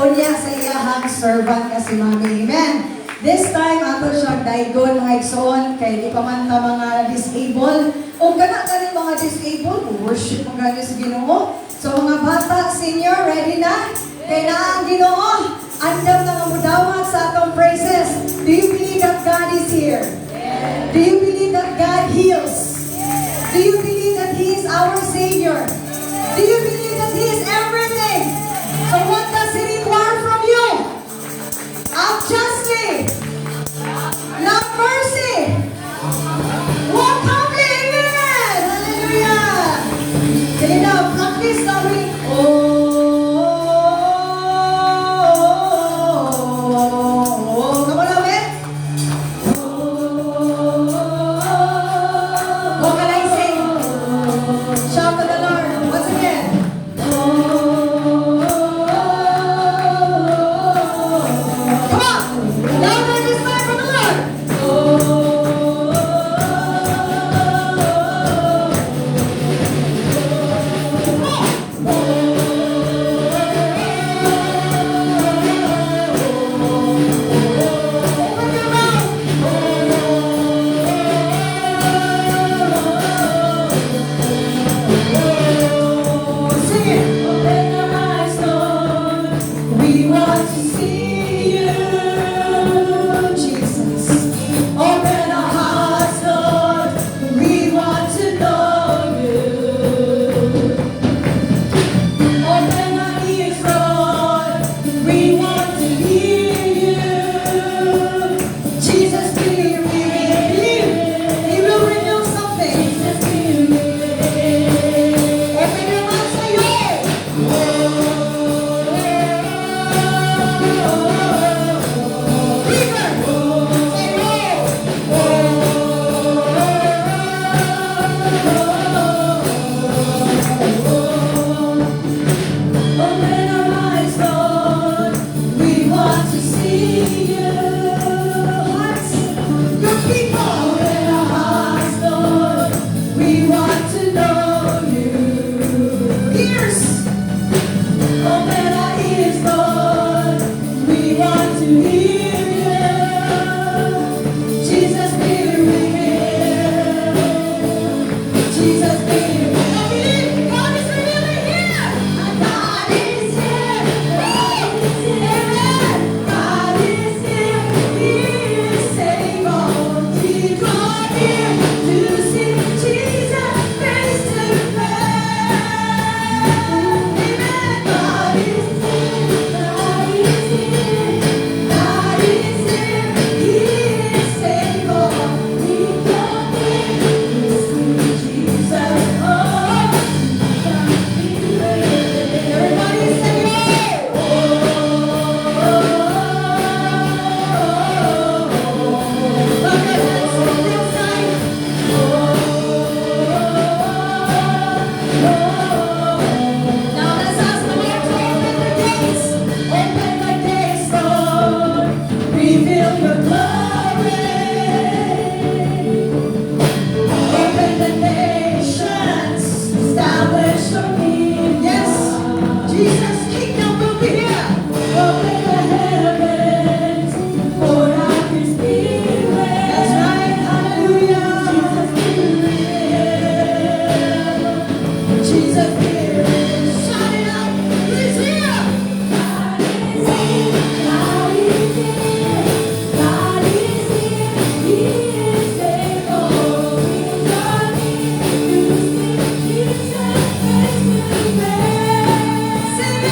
unya sa iyahang servant nga si Mami. Amen. This time, ato siyang daigon mga igsoon, kay di pa man ta mga disabled. O kana ka mga disabled, worship mo ganyan sa Ginoo. So mga bata, senior, ready na? Kay na ang Ginoo, andam na nga mudawat sa atong praises. Do you believe that God is here? Yes. Do you believe that God heals? Yes. Do you believe that He is our Savior? Yes. Do you believe that He is everything? So what does He require from you? Act justly. Love mercy. Walk humbly. Amen. Hallelujah. Sige na, practice kami. Sing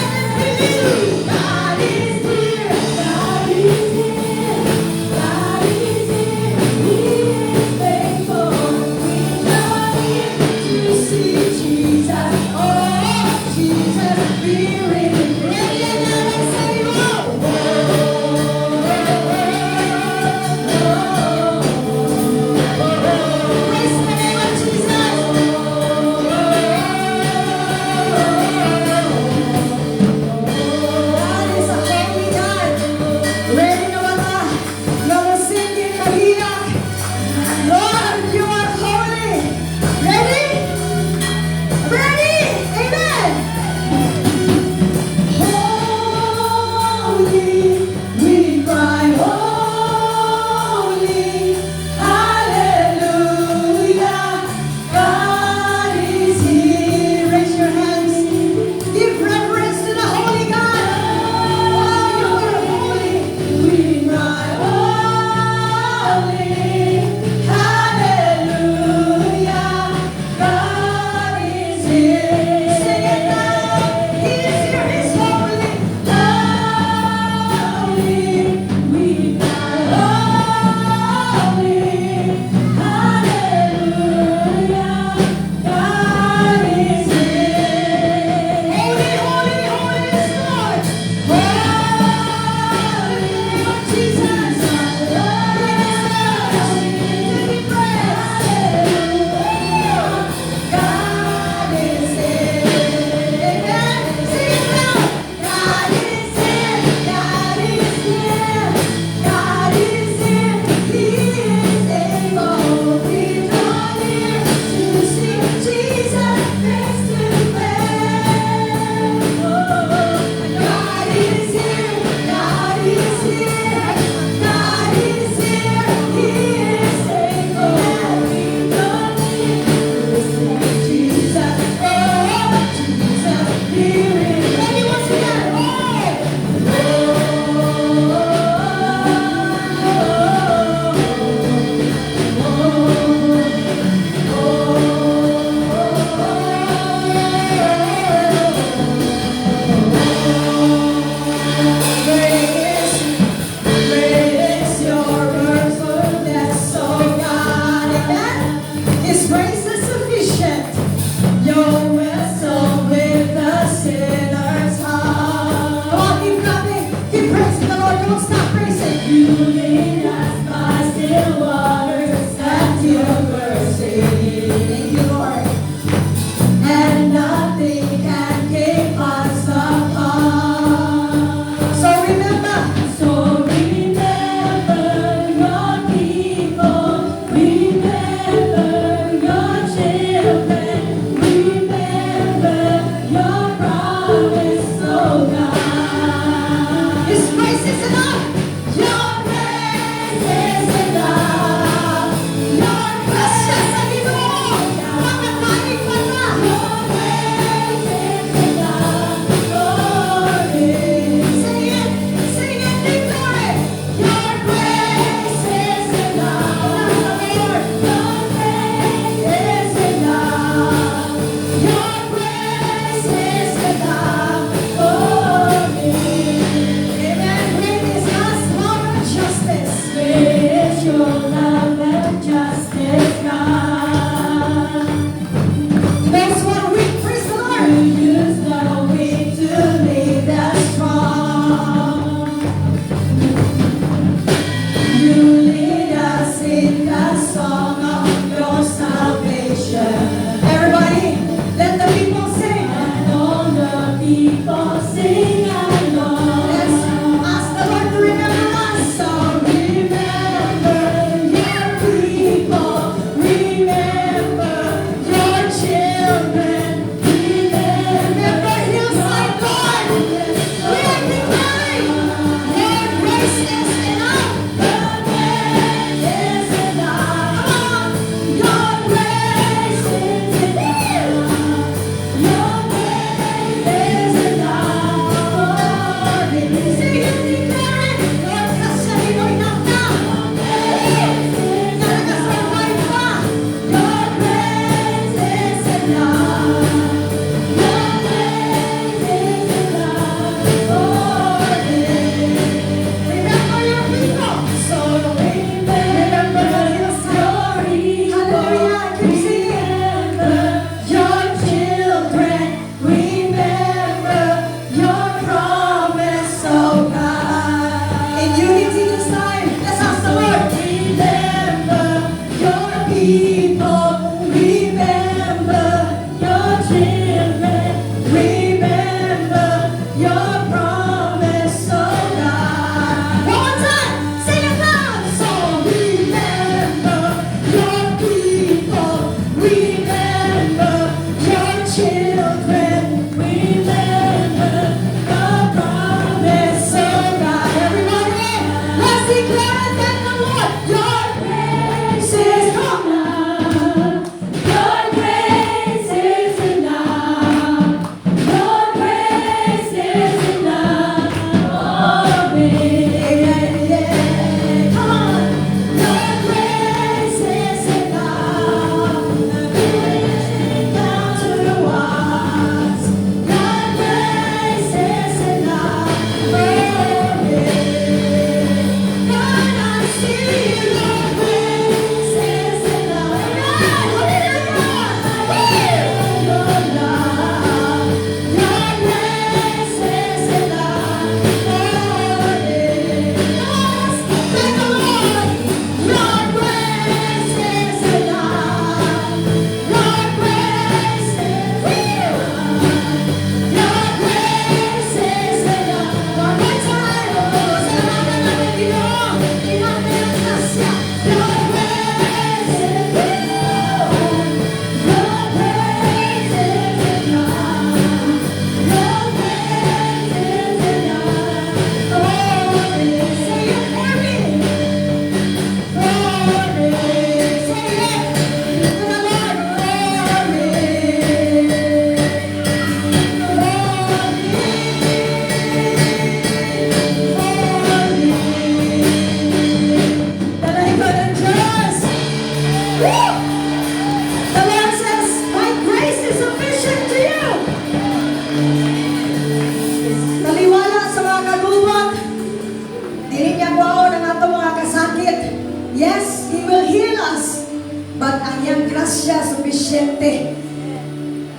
presente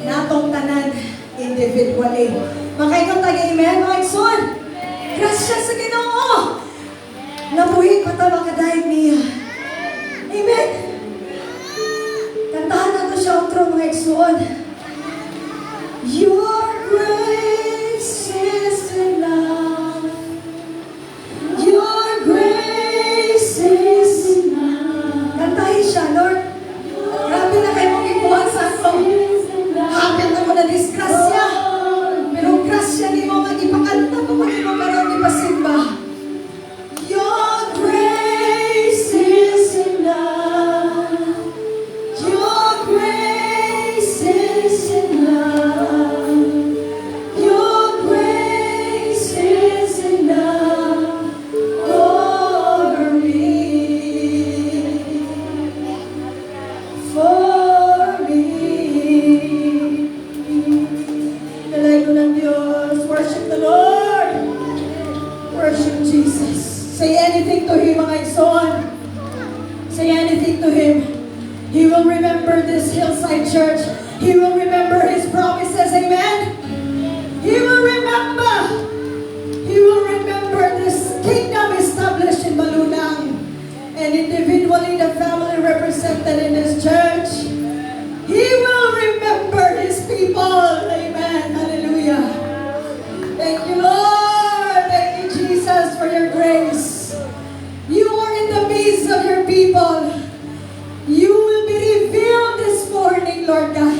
natong tanan individually. Makaingon tayo, amen, mga igsoon. Grasya sa Ginoo. Nabuhi pa ta makadayeg niya. Amen. Kantahan nato siya outro, mga igsoon. Your grace is enough. Your grace is enough. Kantahin siya, Lord. Grabe na kayo mong ibuhan sa atong. Hapit na mo na disgrasya. Pero grasya ni mo nga ipakanta mo mo karon ipasimba. Your grace is enough. Your grace is enough. Your grace is enough for me. For me. Dalay ko ng Diyos. Worship the Lord. Worship Jesus. Say anything to Him, mga igsoon. Say anything to Him. He will remember this Hillside Church. He will remember His promises. Amen? He will remember. He will remember this kingdom established in Malunang. And individually the family represented in this church. He will remember His people. Amen. Hallelujah. Thank you, Lord. Thank you, Jesus, for your grace. You are in the midst of your people. You will be revealed this morning, Lord God.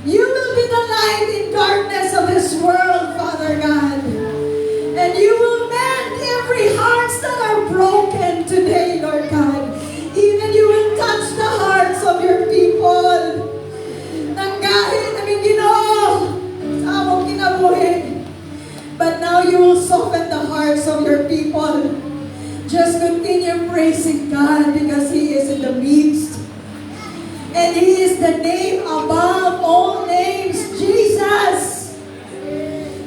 You will be the light in darkness of this world, Father God. And you will mend every hearts that are broken today, Lord God. Even you will touch the hearts of your people. Nanggahin namin Ginoo sa among kinabuhi. But now you will soften the hearts of your people. Just continue praising God because He is in the midst. And He is the name above all names, Jesus.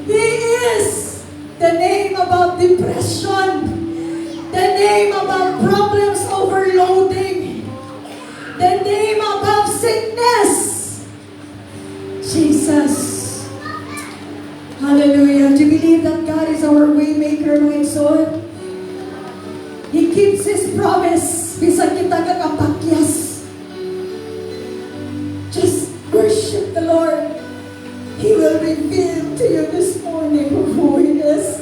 He is the name above depression. The name above problems overloading. The name above sickness. Jesus. Hallelujah. Do you believe that God is our way maker, my soul? He keeps His promise. Bisag kita kakapakyas. Just worship the Lord. He will reveal to you this morning who He is.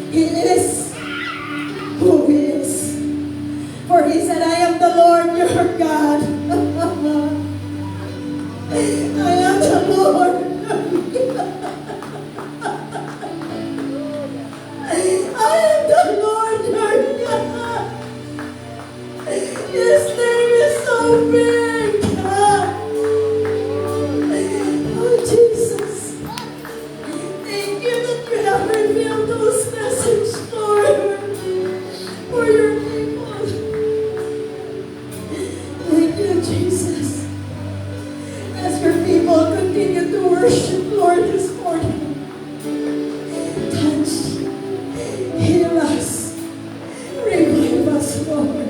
He is who He is. For He said, I am the Lord your God. I am the Lord. I am the Lord your God. His name is so big. Oh, Jesus. Thank you that you have revealed those messages, Lord, for your people. Thank you, Jesus. As your people continue to worship, Lord, this morning, touch, heal us, revive us, Lord.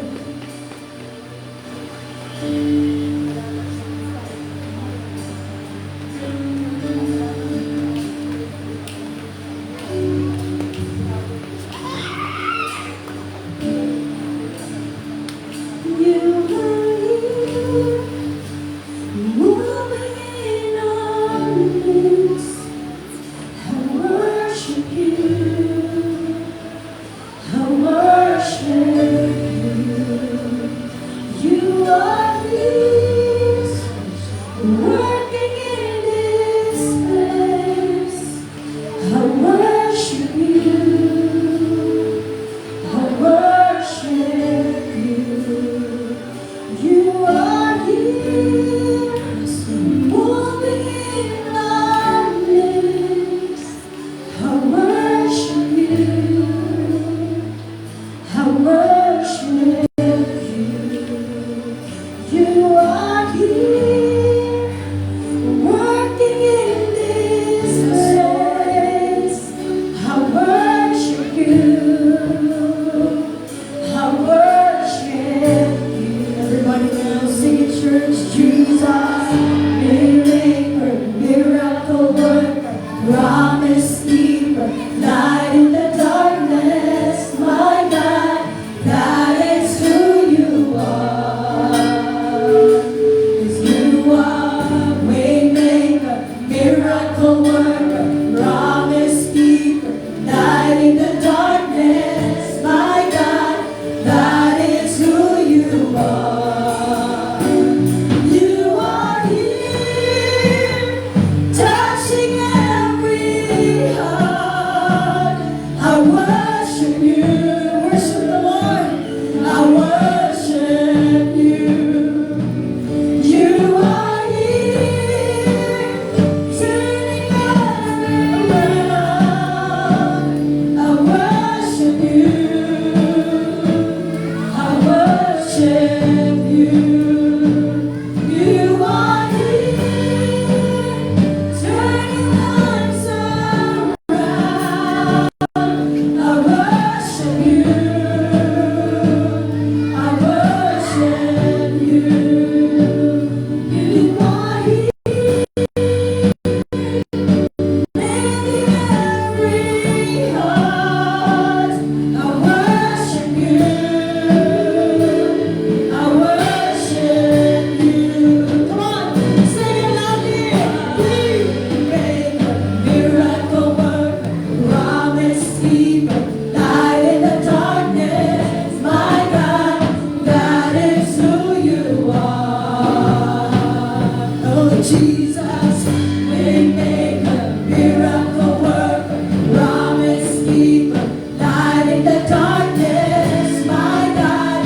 promise keeper, light in the darkness, my God, that is who you are. 'Cause you are waymaker, miracle worker, promise keeper, light in the darkness, my God, that is who you are. You are here, touching every heart. I worship you, worship the Lord. I worship you. You are here, turning us around. I worship you. I worship you. You are here, turning lives around. I worship you. I worship you. You are here, mending every heart. I worship you. I worship you. Come on, sing it loudly. Waymaker, miracle worker, promise keeper, light in the darkness, my God, that is who you are. Oh Jesus, waymaker, miracle worker, promise keeper, light in the darkness, my God,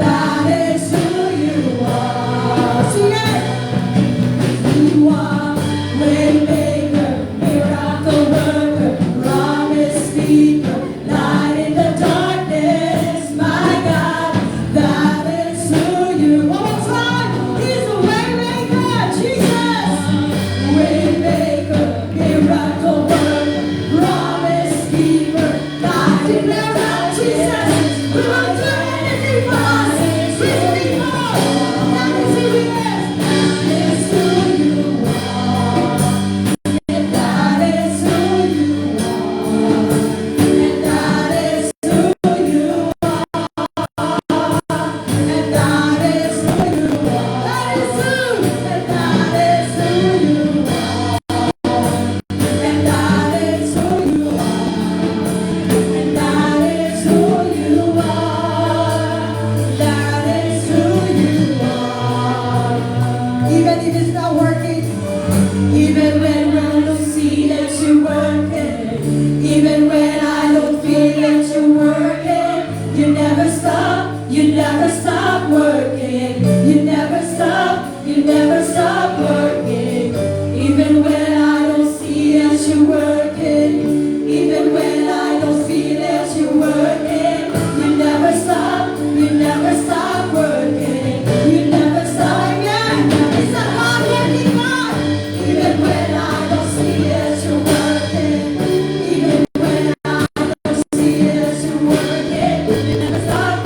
that is who you are. Sing it. You are waymaker, miracle worker, promise keeper, light in the darkness, my God, that is who you are. One more time. He's a waymaker, Jesus. Waymaker, miracle worker, promise keeper, light in the darkness, Jesus. We want to do anything for us. We speak more. That is who he is. That is who you are. And that is who you are. And that is who you are. And that is who you are. That is who. And that is who you are. And that is who you are. And that is who you are. That is who you are. Even if it's not working, even when I don't see that you're working, even when I don't feel that you're working, you never stop working. You never stop working. Even when I don't see that you're working, even when I don't feel that you're working, you never stop working. You never stop, yeah. It's a hard-working God. Even when I don't see that you're working, even when I don't see that you're working, you never stop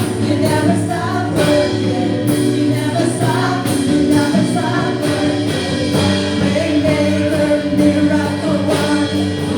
working. You never stop working. Waymaker, miracle worker,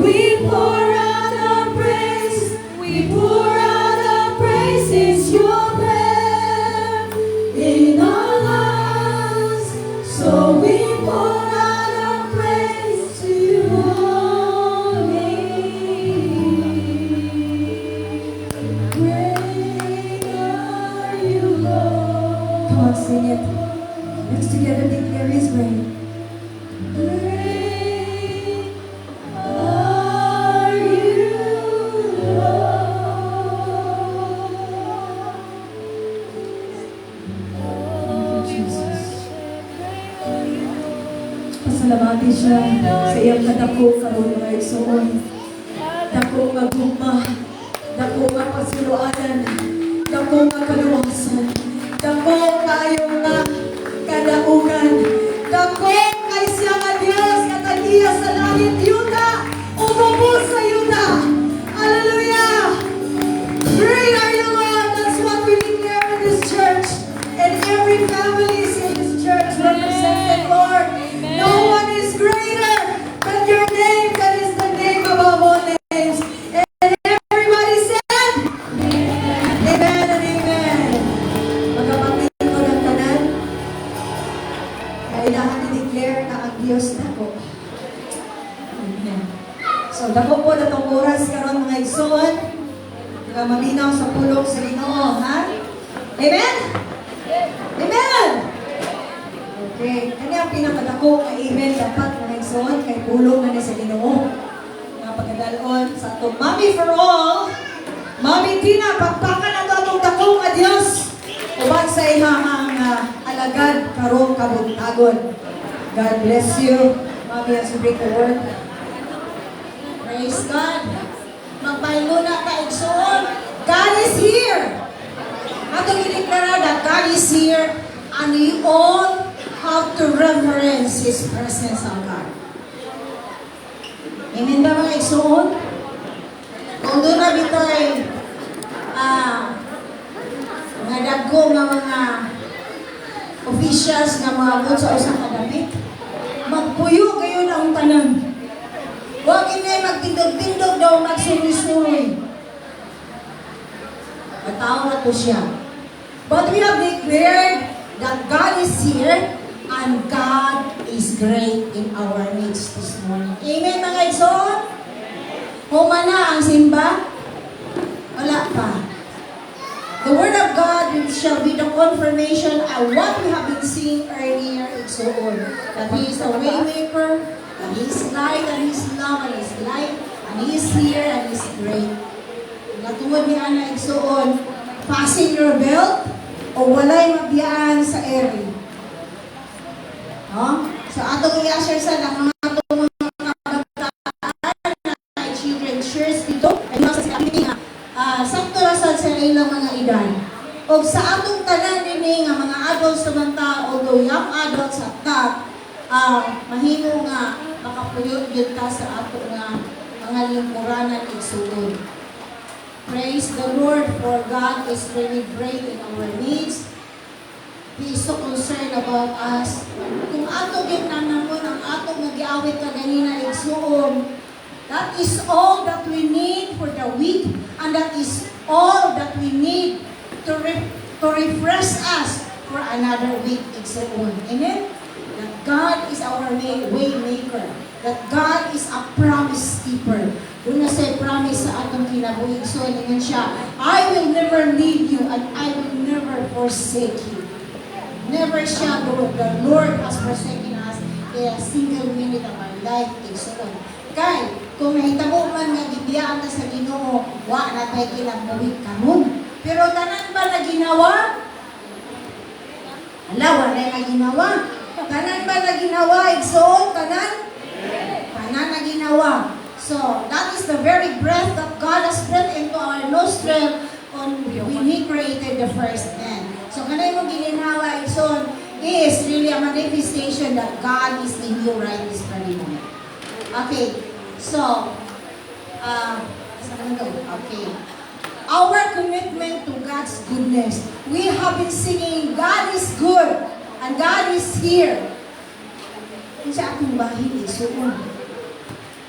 we pour out our praise. We pour out our praises, your breath in our lungs. So we pour out our praise to you only. Great are you, Lord. Come on, sing it. Let's together declare His reign. Great are you, Lord. Jesus. Pasalamati siya sa iyang kadako karon mga igsoon. Dako nga gugma, dako nga pasiluanan, dako nga kaluwasan, dako kayo nga kadaugan, dako kay siya nga Dios nga tagiya sa langit yuta, umubos sa yuta. Hallelujah! Great are you, Lord. That's what we declare in this church. And every family is in this church represented, Lord. No one is greater but your name, that is the name above all names. And everybody said, Amen and Amen. Magkapatid ko ng tanan, kailangan i-declare na ang Diyos dako. Amen. So, dako po na itong oras karon mga igsoon, nga maminaw sa pulong sa Ginoo, ha? Amen? Amen! Okay. Ano ang pinakadako nga amen dapat mga igsoon kay pulong na ni sa Ginoo. Nga pagkadalon sa atong Mommy for all, Mommy Tina, pagpakan na ito atong dako nga Diyos. Uban sa ihang alagad karong kabuntagon. God bless you. Mommy, as you bring the word. Praise God. Magpahingo na ka, igsoon. God is here. Atong i-declare that God is here and we all have to reverence His presence of God. Amen ba mga igsoon? Kung doon na bito'y mga dagko mga officials na mga abot sa usang kadamit, magpuyo kayo na ang tanan. Huwag inay magtindog-tindog daw magsunoy-sunoy. Matawa to siya. But we have declared that God is here and God is great in our midst this morning. Amen mga igsoon? Humana ang simba? Wala pa. The Word of God shall be the confirmation of what we have been seeing earlier, igsoon. That He is a waymaker, and He is light, and He is love, and He is light, and He is here, and He is great. Natungod ni Ana igsoon, fasten your belt, o walay mabiyaan sa eri. No? So atong i-assure sa mga atong mga kabataan na children church dito, ay nasa sila nga, sakto rasad sa ilang mga edad. O sa atong tanan nini nga mga adults naman ta, although young adults at that, mahimo nga makapuyod yun ka sa ato nga mga lingkuranan igsuon. Praise the Lord, for God is really great in our needs. He is so concerned about us. Kung ato ginanamon ang ato nagiawit ka ganina igsuon, that is all that we need for the week, and that is all that we need to refresh us for another week igsuon. Amen? That God is our way maker. That God is a promise keeper. Doon na say promise sa atong kinabuhi. So, ingan siya, I will never leave you and I will never forsake you. Never siya, the Lord has forsaken us in a single minute of our life. So, kay, kung nahitabo man nga gibiyaan na sa Ginoo, wa na tayo kinabuhi kanon. Pero tanan ba na ginawa? Alawa na ginawa. Tanan ba na ginawa? Igsoon, tanan? Tanan na ginawa. So, that is the very breath that God has breathed into our nostril when He created the first man. So, kanay mo gininawa, igsoon, is really a manifestation that God is in you right this very moment. Okay. So, okay. Our commitment to God's goodness. We have been singing, God is good, and God is here. Kung sa ating bahin, isuon.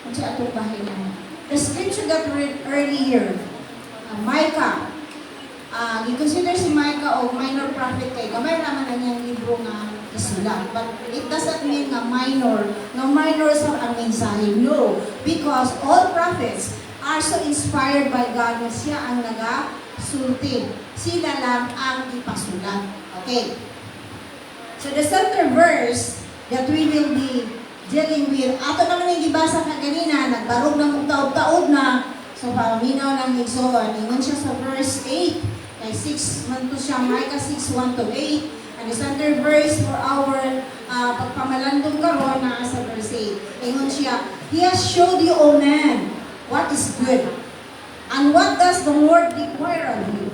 kung sa atong bahay na. The scripture that we read earlier, Micah, i-consider si Micah o minor prophet kay gamay naman na niyang libro nga isulat. But it doesn't mean na minor sa ang mensahe. No. Because all prophets are so inspired by God na siya ang nagasulti. Sila lang ang ipasulat. Okay. So the center verse that we will be dealing with, ato naman yung gibasa ka ganina, nagbarog na mong taod-taod na, so paminaw ng igsoon. Ingon siya sa verse 8, kay 6 man to siya, Micah 6, 1 to 8. And the center verse for our pagpamalandong karon na sa verse 8. Ingon siya, He has showed you, O man, what is good. And what does the Lord require of you?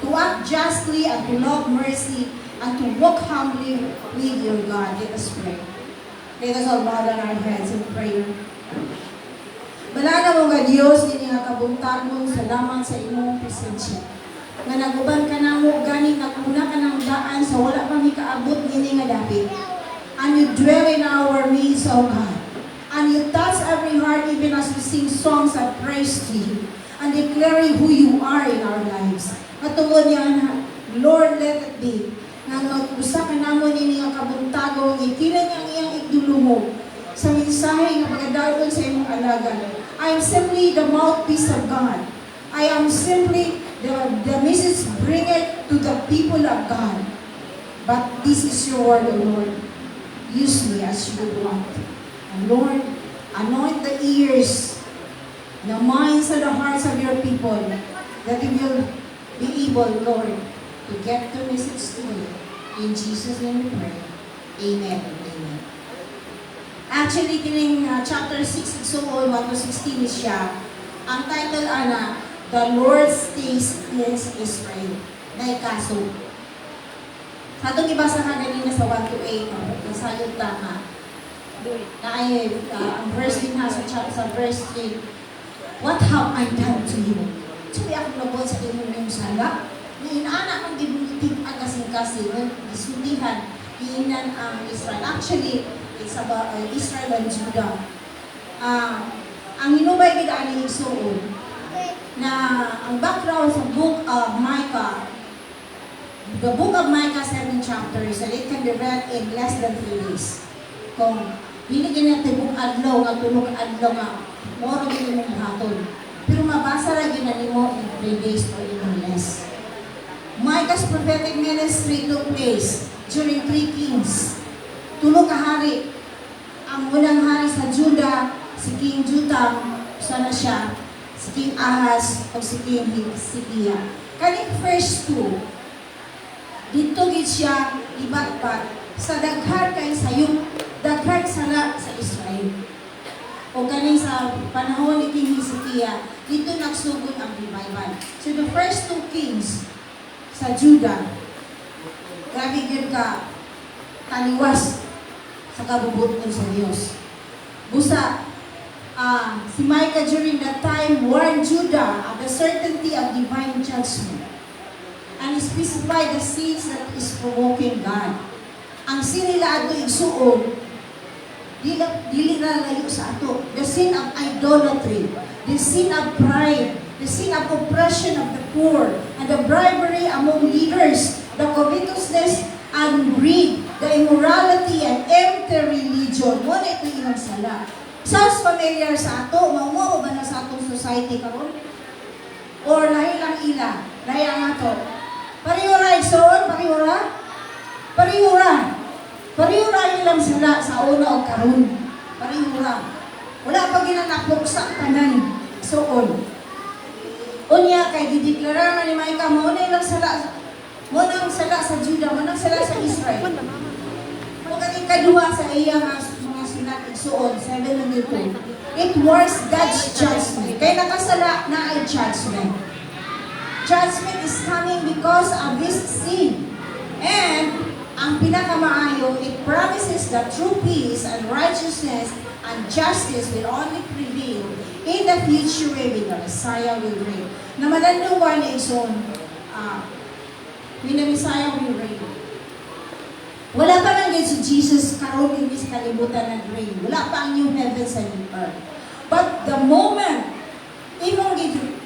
To act justly and to love mercy and to walk humbly with your God. Let us pray. Let us all bow down our heads in prayer. Balana mo nga Diyos, hindi nga kabuntag mo, salamat sa imong presensya. Nga naguban ka na mo, gani nagmuna ka ng daan sa wala kami kaabot nini nga dapit. And you dwell in our midst, O God. And you touch every heart even as we sing songs of praise to you and declaring who you are in our lives. Matungod niya, Lord, let it be. Nang mag-usa ka namon ini nga kabuntagong, ikilan niya ang iyang igdulungog sa mensahe nga pagkadawon sa imong alaga. I am simply the mouthpiece of God. I am simply the message bringer to the people of God. But this is your word, O Lord. Use me as you want. And Lord, anoint the ears, the minds and the hearts of your people, that we will be able, Lord, to get the message today. In Jesus' name we pray. Amen and amen. Actually, kining chapter 6, so 1 to 16 is siya. Ang title ana, The Lord Stays in Israel. Dahil kaso. Sa itong ibasa ka ganina sa 1 to 8, nasayod tama. Na ay, ang verse din ha sa verse 3, What have I done to you? So, ako nabot sa inyong sala. Inaana kong gibulitig ang kasing-kasing, isundihan, hinan ang Israel. Actually, it's about Israel and Judah. Ang hinubay gidaan ni Igsoon, na ang background sa book of Micah, the book of Micah 7 chapters, and it can be read in less than 3 days. Kung binigyan natin book adlaw, nga tulog adlaw nga, moro din yung hatol. Pero mabasa lang yun na mo in 3 days or even less. Micah's prophetic ministry took place during 3 kings. Tulog ka hari. Ang unang hari sa Judah, si King Jotham, sana siya, si King Ahaz, o si King Hezekiah. Kaning first 2, dito gid siya ibat-bat sa daghan kay sayong daghan sala sa Israel. O kaning sa panahon ni King Hezekiah, dito nagsugod ang revival. So the first 2 kings sa Judah, grabe yun ka taliwas sa kabubuton sa Diyos. Busa, si Micah during that time warned Judah of the certainty of divine judgment and specified the sins that is provoking God. Ang sin nila ato igsuon, dili na layo sa ato. The sin of idolatry, the sin of pride, the sin of oppression of the poor, and the bribery among leaders, the covetousness and greed, the immorality and empty religion. Mo na ito ilang sala. Sounds familiar sa ato? Maumo ba na sa atong society karon? Or lahi lang ila? Lahi ang ato? Parihura igsoon? Parihura? Parihura. Parihura ilang sala sa una o karon. Parihura. Wala pa ginanapok sa tanan. Soon. Unya kay dideklara man ni Micah mo na ilang sala. Mo nang sala sa Judah, mo nang sala sa Israel. Mo kaning kaduha sa iya nga mga sulat igsuon 7 and 2. It warns God's judgment. Kay nakasala na ay judgment. Judgment is coming because of this sin. And ang pinakamaayo, it promises that true peace and righteousness and justice will only prevail in the future when the Messiah will reign. Na malanduan ni Igsoon, when the Messiah will reign. Wala pa ng yun si Jesus karon in this kalibutan ng reign. Wala pa ang new heavens and new earth. But the moment imong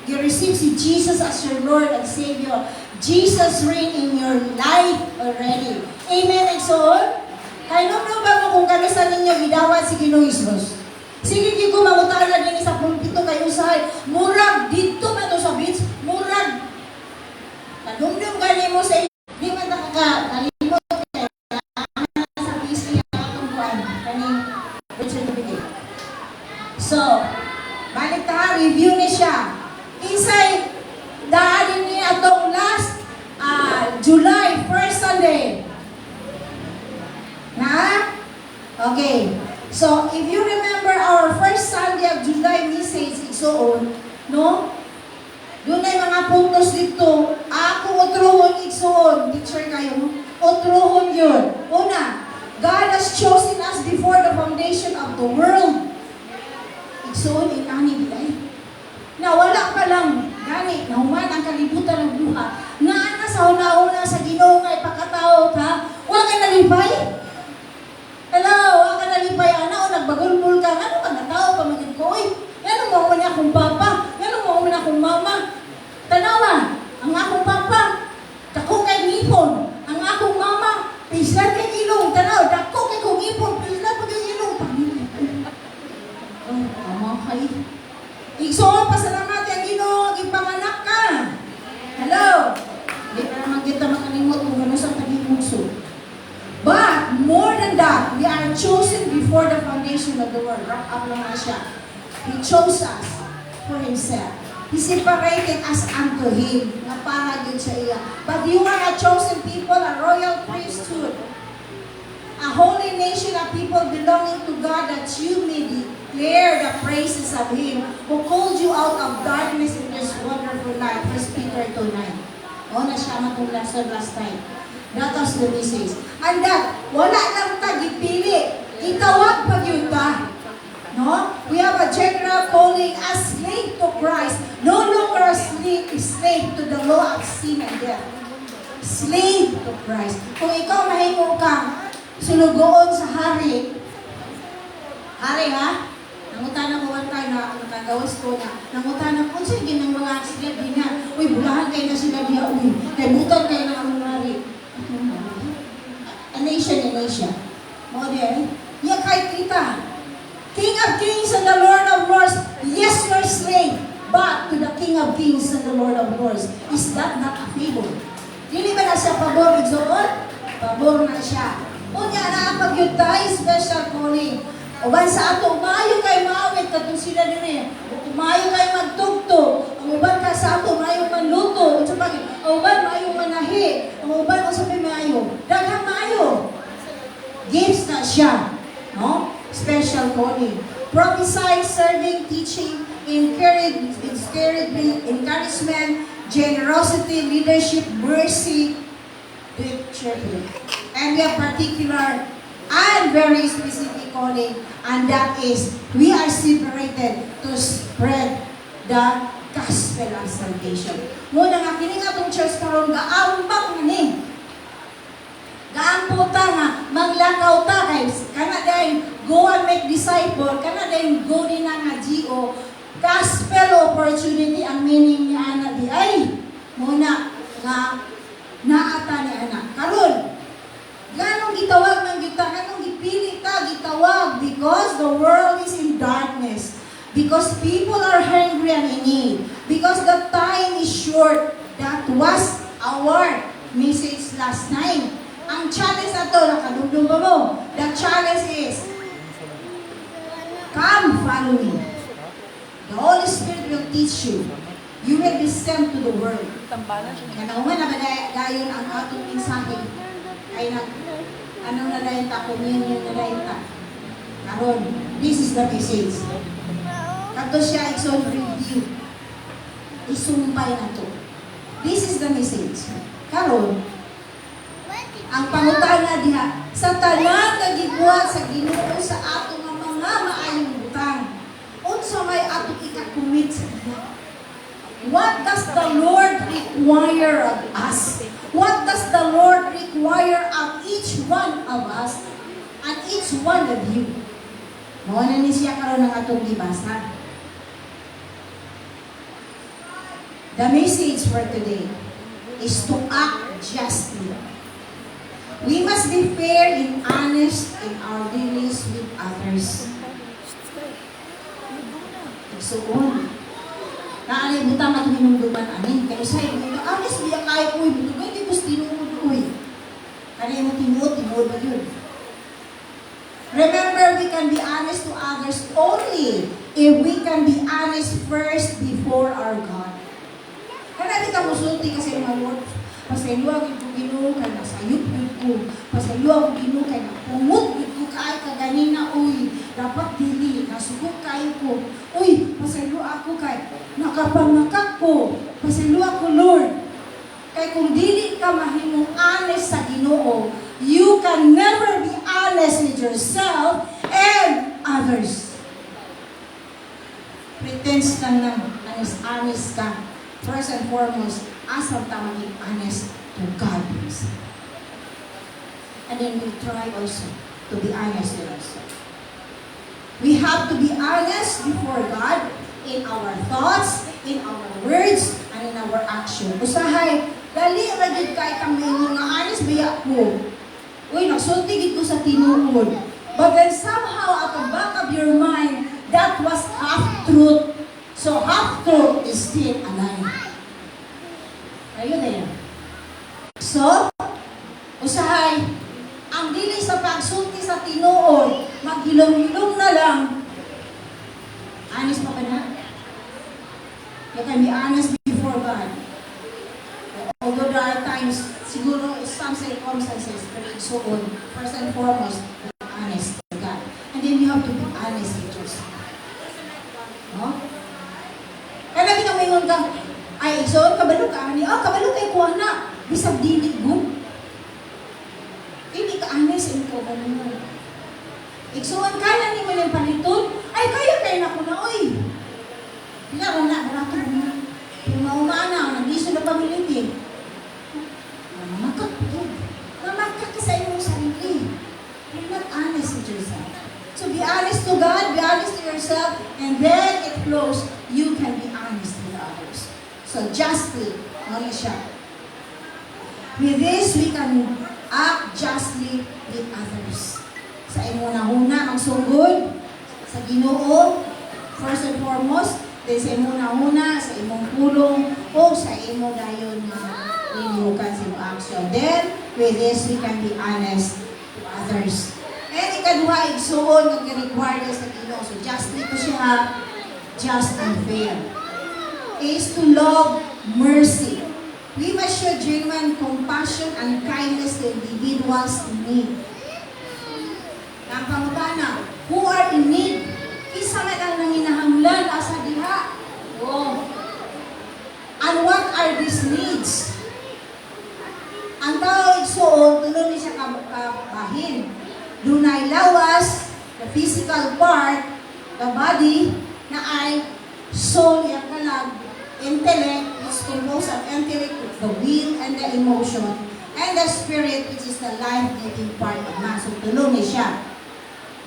gi-receive si Jesus as your Lord and Savior, Jesus reign in your life already. Amen, Exoon? Kaya nung ba mo kung kanusan ninyo gidawat si Ginoong Hesus? Sige, di ko mamutala din sa pulpito kayo usahay. Murag, dito man to sa beach, murag. Kadumdum gani mo sa di man nakakalimot kayo. Sa beach niya atong kuan. Kaning Richard Bigay. So, balik ta, review ni siya. Inside, daanin niya atong last July 1st Sunday. Na? Okay. So, if you remember our first Sunday of July message, igsoon, no? Doon ay mga puntos dito. Ako utrohon igsoon. Teacher kayo. Utrohon yun. Una, God has chosen us before the foundation of the world. Igsoon, inani bilay. Na wala pa lang, gani, nahuman ang kalibutan ng buha. Na sa una-una sa Ginoo nga ipakatao ka, huwag ka nalipay. Hello, huwag ka nalipay, ana, o nagbagulbul ka, ano ka natao pa maging ko, yan mo man akong papa, yan mo man akong mama. Tanawa, ang akong papa, dako kay ngipon, ang akong mama, pislan kay ilong, tanaw, dako kay kong ngipon, pislan pa kay ilong, pamilya. Oh, tama kay. Igsoon, pasalamat yung Ginoo, ipanganak ka. Hello, hindi ka naman kita makalimot kung gano'n sa pag-imugso. But, more than that, we are chosen before the foundation of the world. Wrap up lang na siya. He chose us for Himself. He separated us unto Him. Napara yun sa iya. But you are a chosen people, a royal priesthood, a holy nation, a people belonging to God, that you may declare the praises of Him who called you out of darkness in this wonderful light. 1 Peter 2:9. O, na siya matong last time. That was the message. And that, wala lang ta gipili. Itawag pag yun ta. No? We have a general calling as slave to Christ. No longer a slave to the law of sin and death. Slave to Christ. Kung ikaw mahimo kang sulugoon sa hari ha? Nangutan ko one time na nakagawas ko na. Nangutan ko sa ginang mga slave din na. Uy, bulahan kayo na sila diya. Uy, kay butan kayo na ang hari. A nation in Asia. Model. Yeah, kahit kita. King of Kings and the Lord of Lords. Yes, you're slave. But to the King of Kings and the Lord of Lords. Is that not a favor? Dili ba na siya pabor, igsoon? Pabor na siya. Unya na pag yun tayo, special calling. Uban sa ato, umayo kay maawit, katong sila din umayo kay magtugtog. Ang uban ka sa ato, umayo manluto. Ang uban, maayo manahi. Ang uban, ang sabi maayo. Daghang maayo. Gifts na siya. No? Special calling. Prophesying, serving, teaching, encouragement, generosity, leadership, mercy, with charity. And we have particular and very specific calling, and that is, we are separated to spread the gospel of salvation. Muna nga, kini nga itong church karon gaambak ni. Gaampo ta nga, maglakaw ta kay kana dahil go and make disciple, kana dahil go din na nga GO, gospel opportunity ang meaning niya ana di ay. Muna nga, naata ni anak. Karon, ganong gitawag ng ganong gipili ta, gitawag, because the world is in darkness. Because people are hungry and in need. Because the time is short. That was our message last night. Ang challenge na to, nakadugdong ba mo? The challenge is, come, follow me. The Holy Spirit will teach you. You will be sent to the world. Kanauman na ba dayon ang atong mensahe? Ay ano na dayon ta, communion na dayon ta. Karon, this is the message. Kato siya ikson review. Isumpay na to. This is the message. Karon, ang pangutana diha, sa tanan nga gibuhat sa Ginoo sa ato nga mga maayong butang, unsa may ato ika-commit sa diha? What does the Lord require of us? What does the Lord require require of each one of us and each one of you. Mao na ni siya karon ng atong gibasa. The message for today is to act justly. We must be fair and honest in our dealings with others. Igsuon. Naanay butang at minumduman anin. Kaya sa'yo, honest biya kayo uy, butugay di gusto tinuod uy. Kanay mo tinuod ba yun? Remember, we can be honest to others only if we can be honest first before our God. Kaya kita musulti kasi mga Lord, pasaylo ako Ginoo kay nasayop yun ko. Pasaylo ako Ginoo kay napungot yun ko kay kaganina, uy, dapat dili, nasugok kayo ko. Uy, pasaylo ako kay nakapangakak ko. Pasaylo ako Lord. Kay kung dili ka mahimong honest sa Ginoo, you can never be honest with yourself and others. Pretense lang na honest ka. First and foremost, asal ta maging honest to God himself. And then we try also to be honest with ourselves. We have to be honest before God in our thoughts, in our words, and in our action. Usahay, dali ragid kay kang mga honest biya ko. Uy, nagsulti ko sa tinuod. But then somehow at the back of your mind, that was half-truth. So half-truth is still alive. Ayun na yan. So, usahay, ang dili sa pagsulti sa tinuod, maghilom-hilom na lang. Honest pa ba na? You can be honest before God. Although there are times, siguro some circumstances, but so on. First and foremost, be honest to God. And then you have to be honest with yourself. No? Kaya minamingon ka, ay, so, kabalo ka, kabalo kay kuha na, bisag dili mo. Hindi ka honest, hindi ka ganun. Iksuan ka na ni mo yung paliton, ay, kaya tayo na ko na, oy. Kaya na, barato na. Yung maumana, nag-iso na pamiliti. Namakak po. Namakak ka sa iyong sarili. You're not honest with yourself. So be honest to God, be honest to yourself, and then it flows, you can be honest with others. So justly, ano siya? With this, we can act justly with others. Sa imo na huna, magsugod sa Ginoo, first and foremost, then sa imo na huna, sa imong pulong, o sa imo dayon na linukan sa imong action. Then, with this, we can be honest to others. And ikaduha, igsuon, nag-require sa Ginoo. So justly ko siya, just and fair. Is to love mercy. We must show genuine compassion and kindness to individuals in need. Ang pangutana, who are in need? Isa man ang nanginahanglan asa diha. Oh. And what are these needs? Ang tao igsuon, tulo ni siya kabahin. Dunay lawas, the physical part, the body, na ay soul, yung kalag, intellect, which is composed of intellect, the will, and the emotion, and the spirit, which is the life-giving part of man. So, tulong niya siya.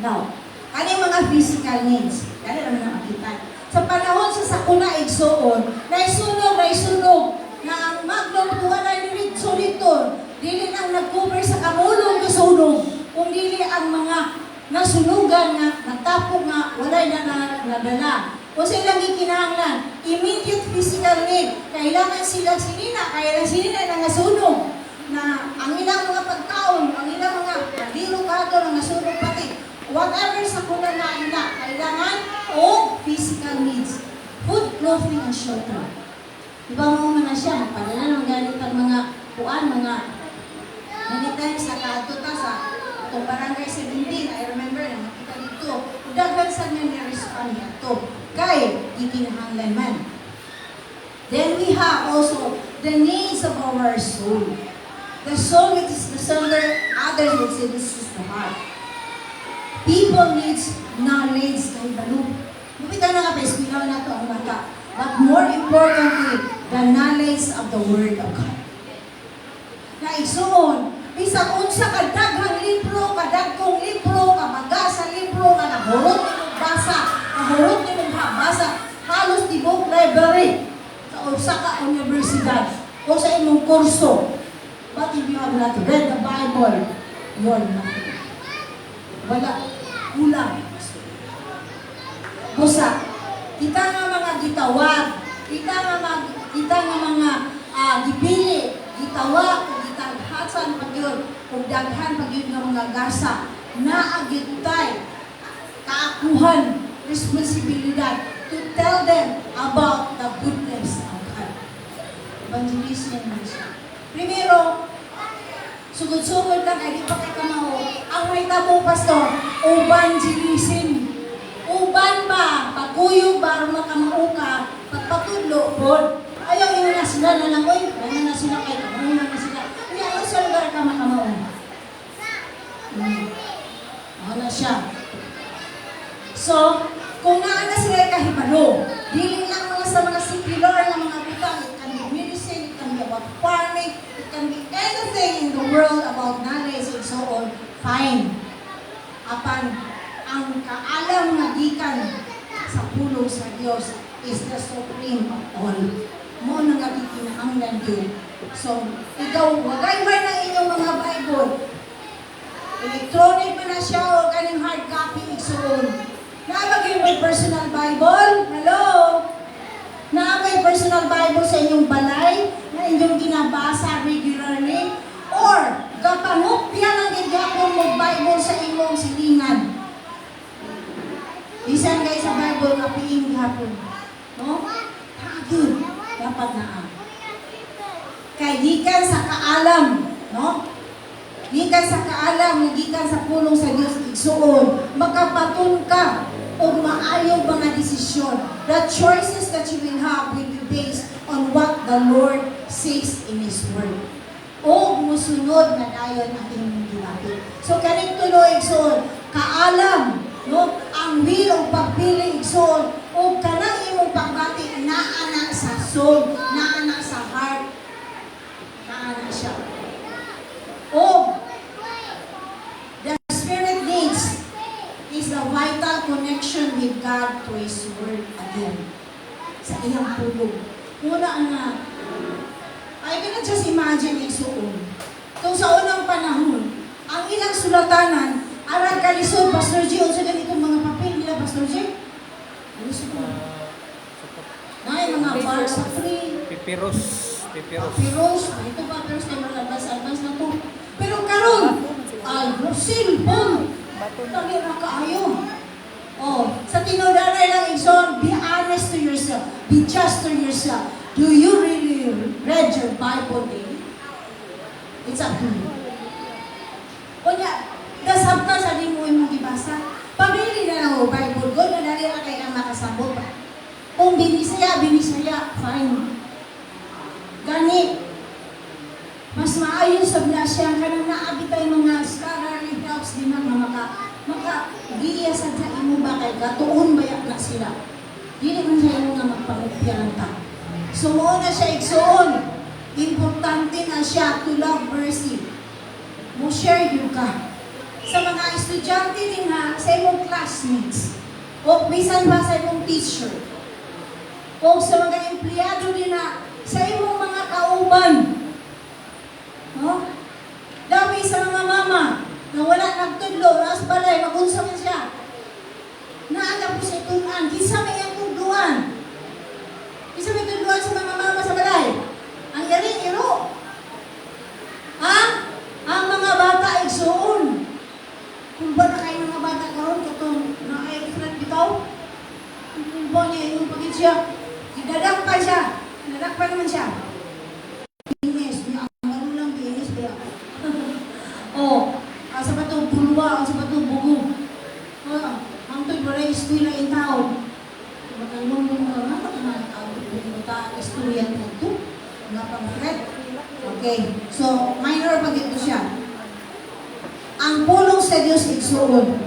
Now, ano yung mga physical needs? Ano naman ang makita? Sa panahon sa sakuna igsoon, naisunog, na ang magnum tuwa na nilitsoliton, dili nang nag-cover sa kamulong kasunog, kung dili ang mga nasunugan nga, nagtapok nga, walay na nadala. Kung silang ikinahanglan, immediate physical need, kailangan silang sinina, kailangan sinina na nasunog, na ang ilang mga pagkaon, ang ilang mga pagdilo kato na nasunog pati, whatever sa kulang na ina, kailangan o physical needs, food, clothing, and shelter. Diba mo na siya, magpadala ng ganit ang mga kuan, mga many times sa katuta sa itong barangay 17, I remember, nakita dito, daghan sa nga ni-respond niya ito. Kaya, ikinahanglan man. Then we have also the needs of our soul. The soul, which is the center, others would say this is the heart. People needs knowledge kay balo. Bumita na nga pa, eskwila na ito ang mata. But more importantly, the knowledge of the Word of God. Na igsuon, bisag unsa ka daghang libro, kadagkong libro, kabaga sa libro, nga nahurot nimong basa, nahurot nimong basa, halos di mo library sa usa ka universidad o sa imong kurso. But if you have not read the Bible, yun na. Wala. Ulang. Busa. Kita nga mga gitawag, kita nga mga gipili, gitawag, kung gitaghasan pag yun, kung daghan pag yun ng mga gasa, naagitay, kaakuhan, responsibilidad to tell them about the goodness of God. Evangelism na siya. Primero, sugod-sugod lang, ay di pa kay kamaho, ang may tabo, pastor, evangelism. Uban ba, pagkuyog ba, aron makamauka, pagpatudlo po, ayaw ina na sila na lang, oy, ayaw na sila kay kamaho na sila. Hindi ayaw sa lugar ka makamao. Ano siya. So, kung naana sila kahibalo, dili lang mga sa mga secular na mga butang, it can be medicine, it can be about farming, it can be anything in the world about knowledge and so on, fine. Apan, ang kaalam nga gikan sa pulong sa Dios is the supreme of all. Mo na nga gikinahanglan yun. So, ikaw, wagay-way na inyong mga Bible. Electronic man na siya o kaning hard copy igsoon. Naabagay may personal Bible? Hello? Naabagay personal Bible sa inyong balay na inyong ginabasa regularly? Or, kapangupya lang igyapon mo Bible sa inyong silingan? Bisan guys sa Bible, kapiing gihapon. No? Hagin. Dapat na. Kay gikan sa kaalam, no? Gikan sa kaalam, gikan sa pulong sa Dios igsuon, makapatun ka o maayong mga desisyon. The choices that you will have will be based on what the Lord says in His Word. O musunod na dayon ang inyong gilapit. So kaning tuloy igsuon, kaalam, no? Ang will o pagpili igsoon o kanang imong pagbati naana sa soul, naana sa heart, naana siya. O the Spirit needs is the vital connection with God to His Word again. Sa iyang pulong. Una nga, I cannot just imagine igsoon. Kung sa unang panahon, ang ilang sulatanan, arang kalisod, Pastor G, o sa ganitong mga papel nila, Pastor G? Kalisod mo. Na yung mga bar sa free. Pipiros. Papiros. Ito papiros na mga advance na to. Pero karon, ay, cellphone. Lagi na kaayo. Oh, sa tinudaray lang, Igsoon, be honest to yourself. Be just to yourself. Do you really read your Bible daily? It's up to you. Kunya, dasab ka sa di mo imong gibasa. Pabili na lang o Bible ko, nadali na kayo ang makasabot. Kung binisaya, fine. Gani, mas maayos sa blasya ka nang naabitay mga scholarly helps din na maka-giya sa imo ba kay katuon bayak na sila. Dili man sa imo nga magpangupyaran ta. So, mo na siya igsoon. Importante na siya to love mercy. Mo share yun ka. Sa mga estudyante din ha, sa imong classmates, o bisan ba sa imong teacher, o sa mga empleyado din na, sa imong mga kauban, no? Dami sa mga mama, na wala nagtudlo, nas balay, magunsa man siya. Naaga po sa itunan, kisa may ang tudluan. Kisa may tudluan sa mga mama sa balay. Ang yaring iro. Ha? Ang mga bata ay suon. Kung ba na kayo mga bata karon katong na ay different bitaw? Kung ba niya yung pagit siya, idadak pa siya. Idadak pa naman siya. Binis, ang lang binis ba? Oh, sa bato bulwa, sa bato bugong. Ang to'y baray iskuila in tao. Matalong yung mga ang istorya ito. Nga pang Fred. Okay, so minor pag ito siya. Ang pulong sa Diyos igsuon.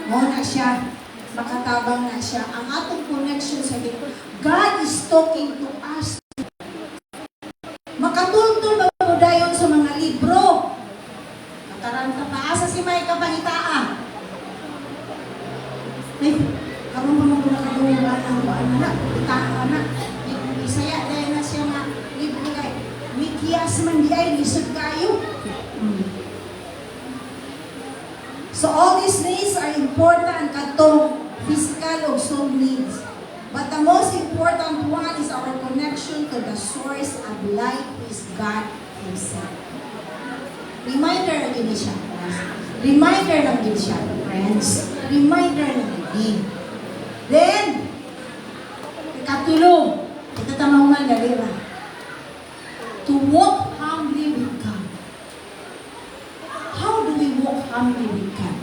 Mo na siya. Makatabang na siya. Ang atong connection sa Diyos. God is talking to us. Makatultol ba mo dayon sa mga libro? may karon pa man ko nakaduwa ng anak, anak. Isaya dahil na siya nga libre kay Mikias man di ay lisod kayo. So all these needs are important katong physical o soul needs. But the most important one is our connection to the source of life is God Himself. Reminder lang din siya. Reminder lang din siya, friends. Reminder lang din. Then, ikatulong. Ito tamang galera. To walk humbly with God. How do we walk humbly with God?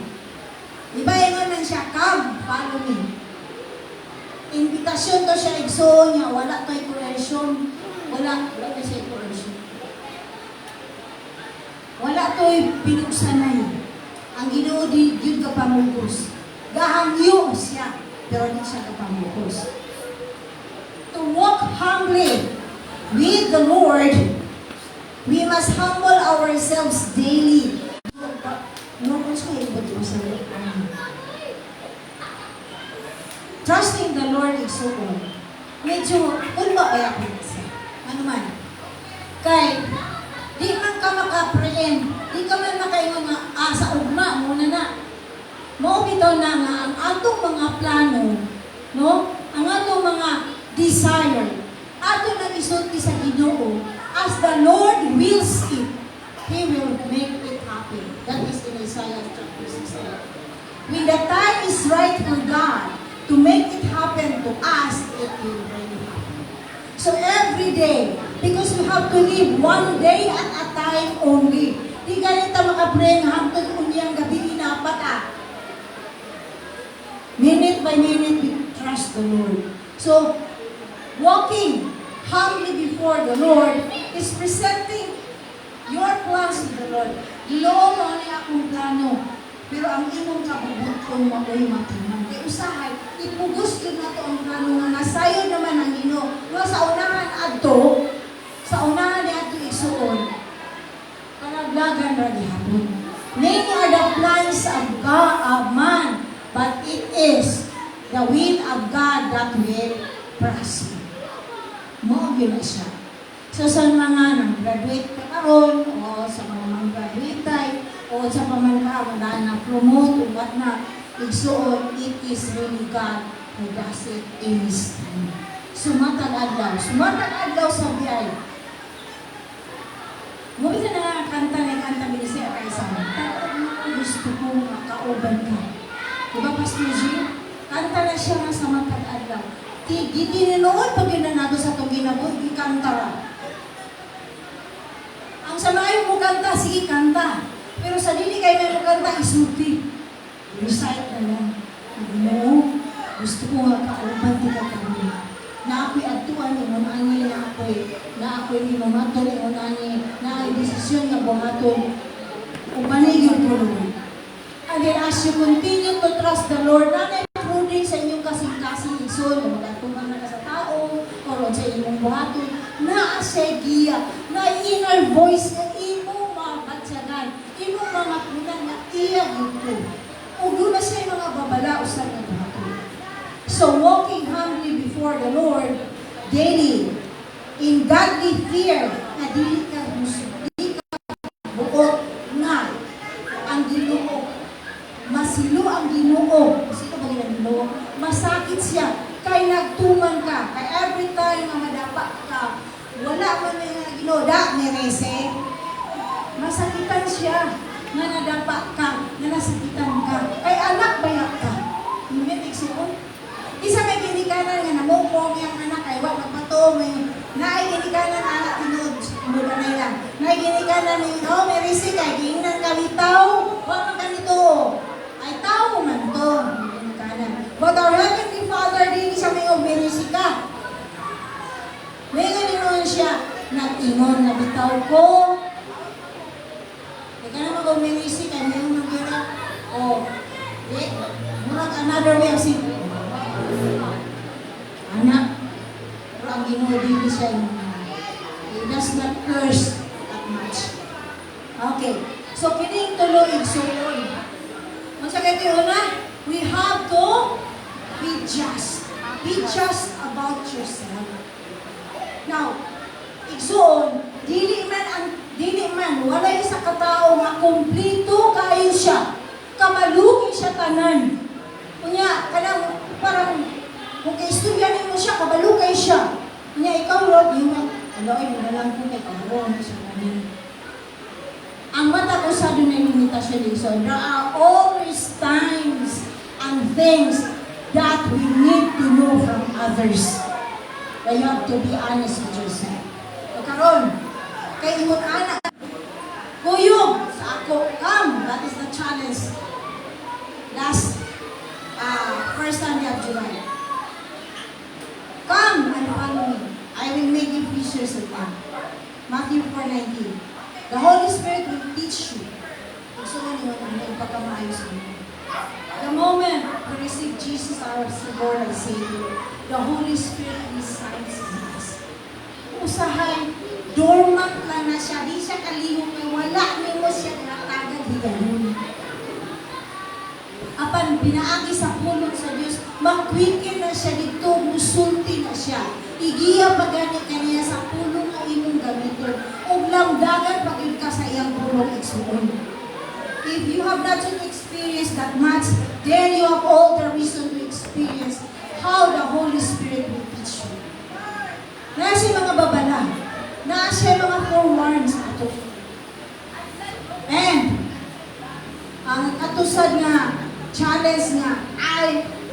Diba yung nan siya, come, follow me. Invitasyon to siya, igsoon niya, wala to'y coercion. Wala siya coercion. Wala to'y pinugsanay. Ang Ginoo di yun kapamukos. Gahangyo siya, pero di siya kapamukos. To walk humbly with the Lord, we must humble ourselves daily. Trusting the Lord is so good. Medyo, ba kaya ko siya? Ano man? Kay, di man ka maka-apprehend, di ka man makaingon nga, sa ugma, muna na. Mao bitaw na nga, ang atong mga plano, no? Ang atong mga desire, ato na isulti sa Ginoo, as the Lord wills it, He will make it happen. That is in Isaiah chapter 6. When the time is right for God to make it happen to us, it will really happen. So every day, because we have to live one day at a time only. Di ganito makapreng hangtod unyang gabi inapata. Minute by minute, we trust the Lord. So, walking humbly before the Lord is presenting your plans to the Lord. Ginoo mo niya akong plano, pero ang imong kabubuton mo ay matuman. Kaya usahay, ipugos yun na ito ang plano nga nasayo naman ang Ginoo. No, sa unahan adto, sa unahan niya ito isuon, kalaglagan ra gihapon. Many are the plans of God, of man, but it is the will of God that will prosper. Mo gyud siya. So sa mga nang-graduate ka karon o sa mga mag-graduate o sa pamanha wala na promote o what na, igsuon, it is really God who does it in His time. Sumatag adlaw sa biyay. Mo bisa na kanta binisaya kay sa gusto ko makauban ka. Diba, Pastor G? Kanta na siya nga sa matag adlaw. Gitinuod pag yun na nato sa itong ginabot, ikanta ra. Ang samayo mo kanta, sige kanta. Pero sa dili kayo may mo kanta, isulti. Recite na lang. No, gusto ko nga kauban di ka kami. Na ako'y atuan, inunani na ako'y inumatol, inunani, na ako'y desisyon na buhaton. Upanigil ko naman. And then as you continue to trust the Lord, nanay pruding sa inyong kasing-kasing iso, na magatuman na ka sa tao, o sa inyong buhaton, na asay giya, na inner voice na imong mga batsagan, imong mga punan na iya ito. O doon na siya mga babala sa mga buhaton. So walking humbly before the Lord daily, in godly fear, na dili ka buot nga ang Ginoo. Masilo ang Ginoo. Sino ba ang Ginoo? Masakit siya. Kay nagtuman ka. Kay every time na madapa ka, wala man na yung Ginoo. Merese. Masakitan siya. Nga nadapa ka. Nga nasakitan ka. Kay anak bayak ka. Hindi nagsuon. Isa may ginikanan nga namupong yung anak. Kay wala pato. May ginikanan anak tinud. Mula na lang. May ginikanan yung merese. Kay ginan kalitaw. Wala ganito. Ay tao man to. But our Heavenly Father, din siya may merisi ka. May ganinoon siya, nag-ingon na bitaw ko. Ika na mag-merisi ka, may mag-gira. O, murag another way of saying, anak, pero ang Ginoo din siya, he does not curse that much. Okay, so kining tuloy, so on. Masakit yun na, we have have to be just. Be just about yourself. Now, igsoon, dili man, wala isa katao nga kumplito kayo siya. Kamalugi siya tanan. Kunya, kanang parang, kung kaistoryanin mo siya, kabalugay siya. Kunya, ikaw, Lord, yung ay magalang ko kay kabalong siya namin. Ang mata ko sa doon ay limitasyon din. So, there are always times and things that we need to know from others. But you have to be honest with yourself. O karon, kay imong anak, kuyog sa ako, come, that is the challenge. Last, first Sunday of July. Come and follow me. I will make you fishers of men. Matthew 4:19. The Holy Spirit will teach you. Gusto mo niyo ang pagkamaayos mo. The moment we receive Jesus our Lord and Savior, the Holy Spirit resides in us. Usahay, dormant lang na siya, di siya kalihok, may wala mo siya tinatagad higayon. Apan pinaagi sa pulong sa Diyos, makwikin na siya dito, musulti na siya. Igiya pagani kaniya sa pulong ang imong gamiton. Ug lamdagan pagid ka sa iyang pulong igsuon. If you have not yet experienced that much, then you have all the reason to experience how the Holy Spirit will teach you. Na siya mga babala, na siya mga forewarns ato. And ang katusad nga challenge nga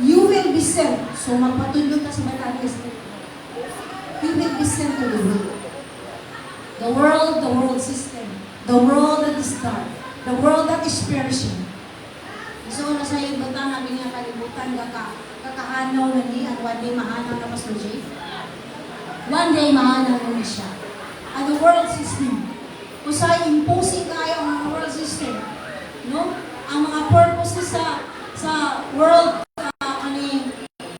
you will be sent. So magpatulog ka sa Batanes. You will be sent to the world. The world system. The world that is dark. The world that is perishing. So na sa iyo butang namin nga kalibutan kakahanaw na ni and one day mahanaw na Pastor Jay. One day mahanaw na siya. And the world system. Usay imposing kayo ang mga world system. No? Ang mga purposes sa world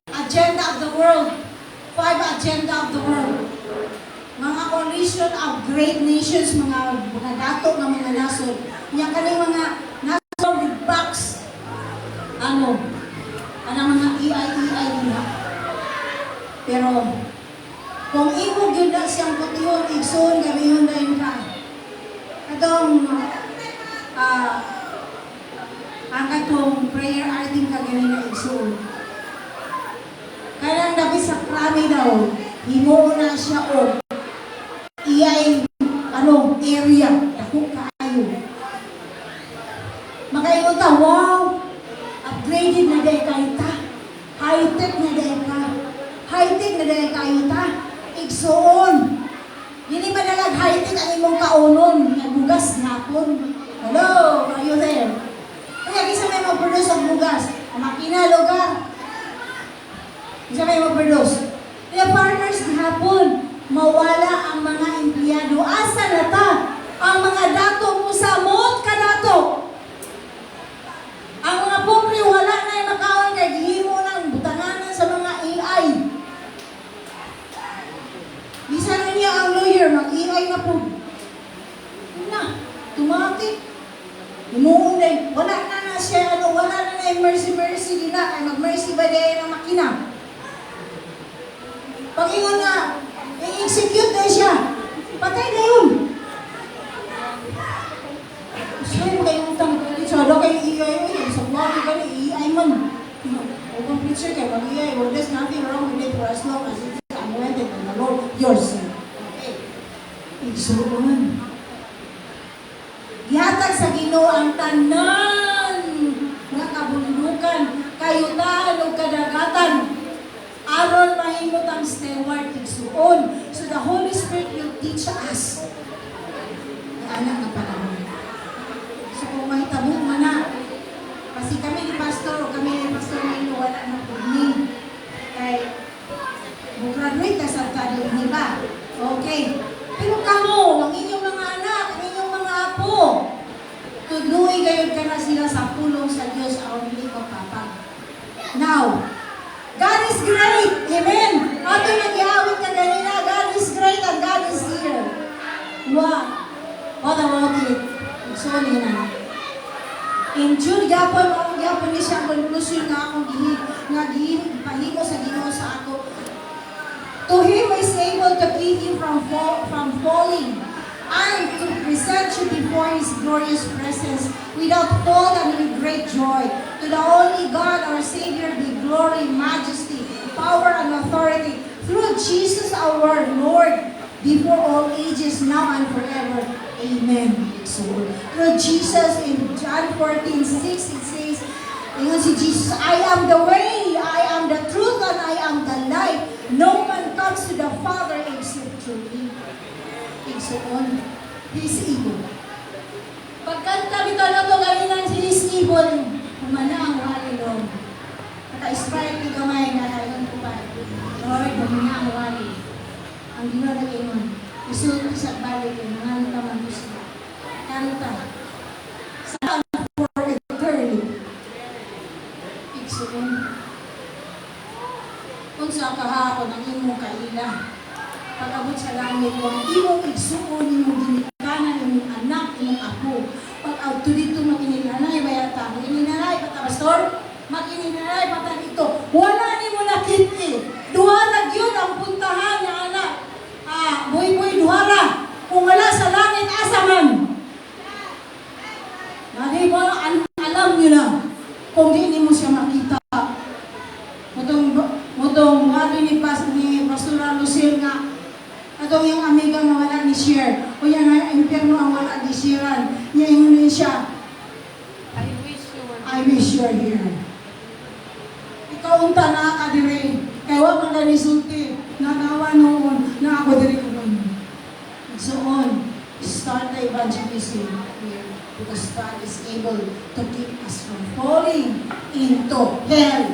agenda of the world. 5 agenda of the world. Mga coalition of great nations, mga dato ng mga nasod. Yang kaning mga nasod with box. Anong mga EI nila. Pero, kung imo gyud na siyang putihon, igsoon, gamihon na yun ka. Katong, ang katong prayer arting ka ganun na igsoon. Kaya nabi sa krami daw, himo na siya o iyay area, dako kaayo. Makaingon ta, wow! Upgraded na dahil kayo ta. High-tech na dahil ka. High-tech na dahil kayo ta. Igsoon. Dili ba nalag high-tech ang imong kaunon, nagugas napon. Hello, are you there? Kaya kisa may mag-produce ang bugas. Ang makina, lugar. Kisa may mag-produce. Kaya partners, hapon, mawala ang mga empleyado. Asa na ta? Ang mga dato mo sa mot ka dato. Ang mga pobre, wala na yung makaon kay gihimo ng butanganan sa mga AI. Bisa na niya ang lawyer, mag-AI na po. Na, tumatik. Humuong na wala na siya, wala na yung mercy nila, ay mag-mercy ba dahil ng makina. Pag-ingon nga, i-execute na siya. Patay na yun. Siya yung kayong tanggalit. So, ano kayo i-AI? Sa mga ka na i-AI man. Open picture kayo, mag-AI. Well, there's nothing wrong with it for as long as it is anointed and the Lord yourself. Okay. Igsuon. Gihatag sa Ginoo ang tanan nga kabundukan, kayutaan o kadagatan. Aron mahimot ang steward igsuon. So the Holy Spirit will teach us. Anak na panahon. So kung mahitabo mo na, kasi kami ni Pastor Nino, wala na po ni. Kay, graduate ka sa tali, di ba? Okay. Pero kamo, ang inyong mga anak, ang inyong mga apo, tudluy gayon ka na sila sa pulong sa Diyos, ang hindi magpapag. Now, God is great. Amen. Ato nag-iawit ka ganina, God is great and God is here. Wow. What about it? So, nina. In Jude, yapon ayaw po niya siyang conclusion nga akong pahimo sa Ginoo sa ako. To Him who is able to keep you from falling and to present you before His glorious presence without fault and with great joy. To the only God, our Savior, be glory, majesty, power, and authority through Jesus our Lord, before all ages, now and forever. Amen. So, through Jesus, in John 14:6, it says, ingon si Jesus, I am the way, I am the truth, and I am the life. No man comes to the Father except through me. Igsoon, He's able. Pagkanta bito na ito, galingan si He's able, humana ang wali Lord. Naka-inspire ni gamay na kayon ko pa. Lord, humana ang wali. Ang Ginoo na ingon, isulti sa balik, nanganta man gusto. Kanta. Saan for eternity. Igsoon. Kung sa kahapon ang imong kaila, pag-abot sa langit, kung imong igsuon, imong ginikanan, imong anak, imong apo, pag-out to dito, makininanay, bayata, makininanay, pata pastor, makininanay, pata dito, wala ni mo nakiti. Duharag yun ang puntahan niya, anak. Boy, duhara. Kung wala sa langit, asaman. Nadi mo, alam nyo na, kung di mo siya makita. Mutong wali ni Pastora Lucille nga, atong yung amiga nga wala ni share, o yan nga impyerno ang wala ni sharean, niya yung siya, I wish you were here. Ikaw unta na ka dire, kaya wag man na nisulti, nanawa noon, na ako dire ko noon. So on, start the evangelism here, because God is able to keep us from falling into hell.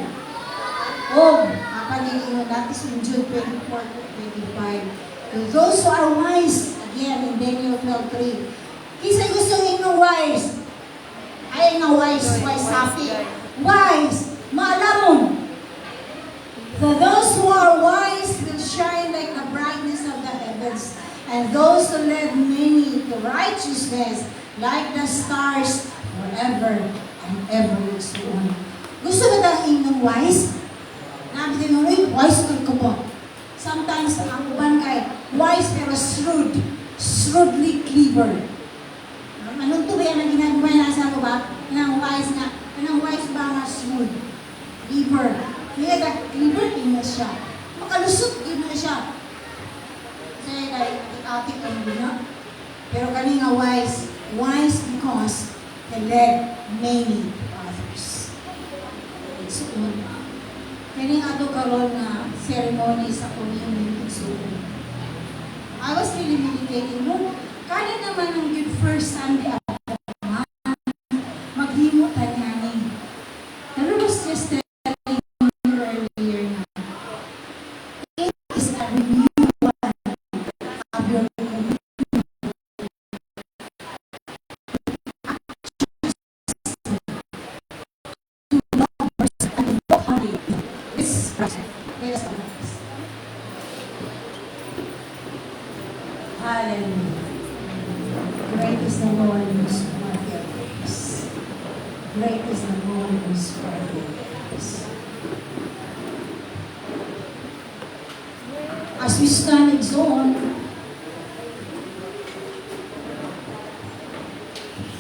Oh, pag-iingon natin in Jude 24-25. To those who are wise, again in Daniel 12:3. Kisa'y gusto inyong wise. Ay nga wise happy. Wise, maalamon. For those who are wise will shine like the brightness of the heavens, and those who lead many to righteousness like the stars forever and ever. Gusto ba tayo inyong wise? Nabi din mo, wise ko po. Sometimes, ang uban kay wise pero shrewdly clever. Anong to ba yan ang ginagawa na sa ako ba? Anong wise ba nga shrewd? Clever. Kaya ka clever din na siya. Makalusot din na siya. Kasi kay atik ang gina. Pero kani nga wise because he led many others. It's all. Kani ato karon na ceremony sa communion igsoon. I was really meditating, no? Kani naman ang good first Sunday after maghimo tanyani. Pero was just telling you earlier na it is a renewal of your Hallelujah. Great is the Lord who's worthy of praise. Great is the Lord who's worthy of praise. As we stand in zone,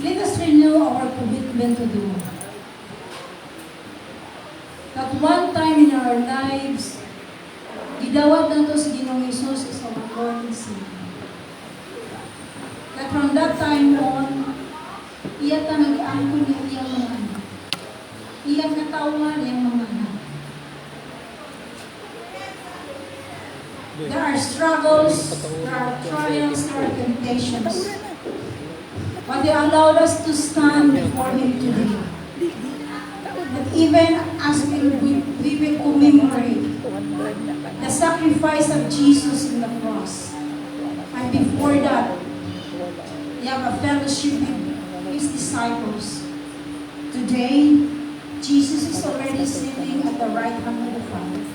let us renew our commitment to the Lord. At one time in our lives, gidawat na ito si Ginoong Hesus as our Lord and Savior. That from that time on, iyak na nag-angkon niya iyang mga anak. Iyak na tawa niyang mga anak. There are struggles, there are trials, there are temptations. But they allowed us to stand before Him today. That even as we will commemorate the sacrifice of Jesus in the cross, and before that, we have a fellowship with His disciples. Today, Jesus is already sitting at the right hand of the Father.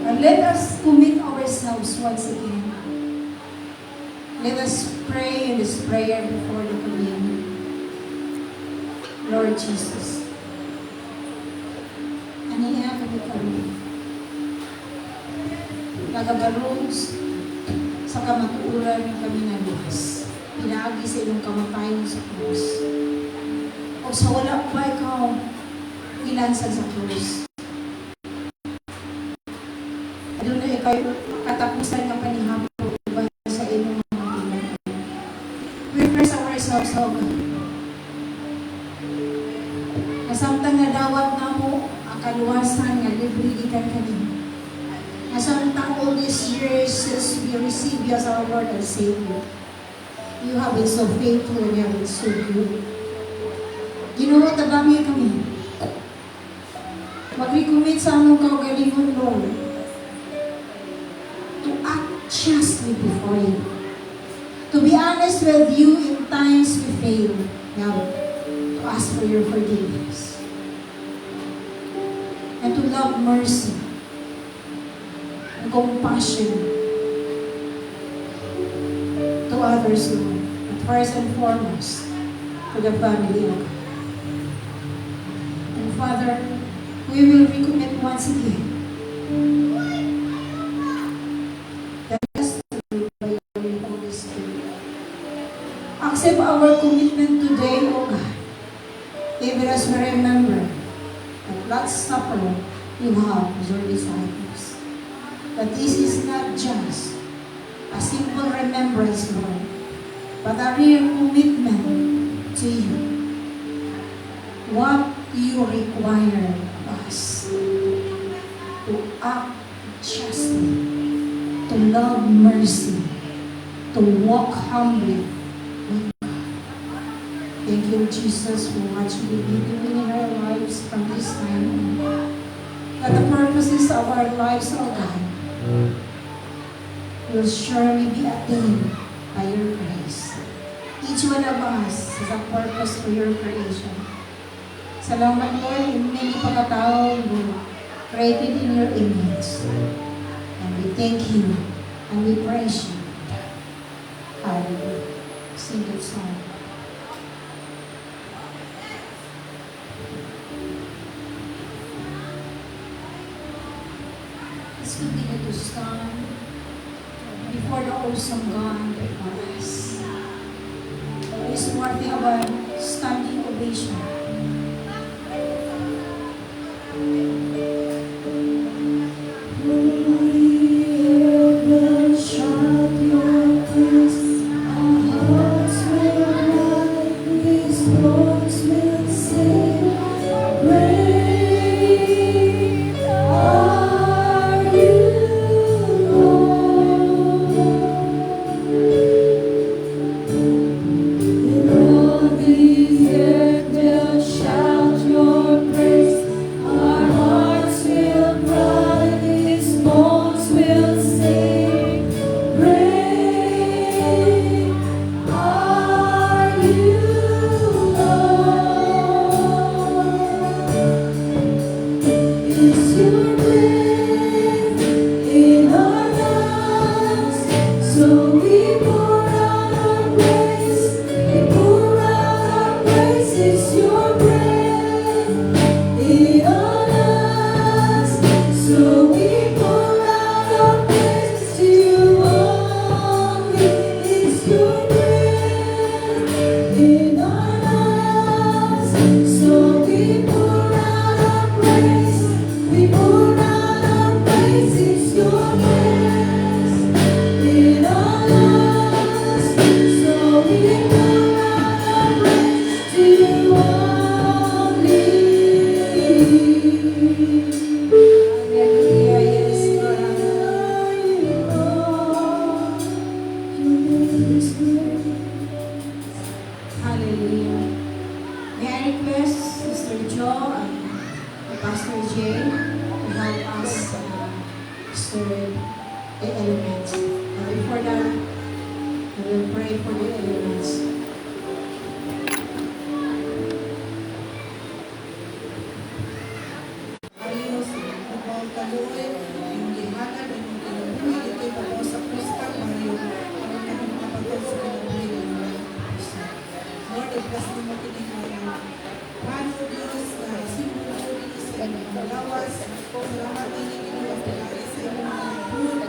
And let us commit ourselves once again. Let us pray in this prayer before the communion. Lord Jesus, nagabaroons sa kamatuuran kami naluwas. Pinaagi sa inyong kamatayon sa krus. O sa wala pa ikaw ilansag sa krus. Doon na ikaw katapusan ng panihapon sa inyong mga tingnan. We press ourselves, O God. Nasamtang nadawat na mo ang kaluwasan nga libre ikan kanina. Nasamtang all these years since we received you as our Lord and Savior, you have been so faithful and you have been so good. Ginawa tabangin kami. Mag-recommit sa among kaugalingon, Lord, to act justly before you. To be honest with you in times we fail. Now, to ask for your forgiveness. And to love mercy and compassion to others, Lord. But first and foremost, to the family of God. And Father, we will recommit once again that us to do by your Holy Spirit. Accept our commitment today, O God, even as we remember that Last Supper you have with your disciples. That this is not just a simple remembrance, Lord, but a real commitment to you. What you require of us to act justly, to love mercy, to walk humbly with God. Thank you, Jesus, for what you will be doing in our lives from this time on. That the purposes of our lives, O God, will surely be attained by your grace. Each one of us has a purpose for your creation. Salamat, Lord, in many pagkatao you created in your image. And we thank you and we praise you. Hallelujah. Sing that song. Let's continue to stand before the awesome God before us. It is worthy of a standing ovation. Lawas, kung salamat ini sa inyong food.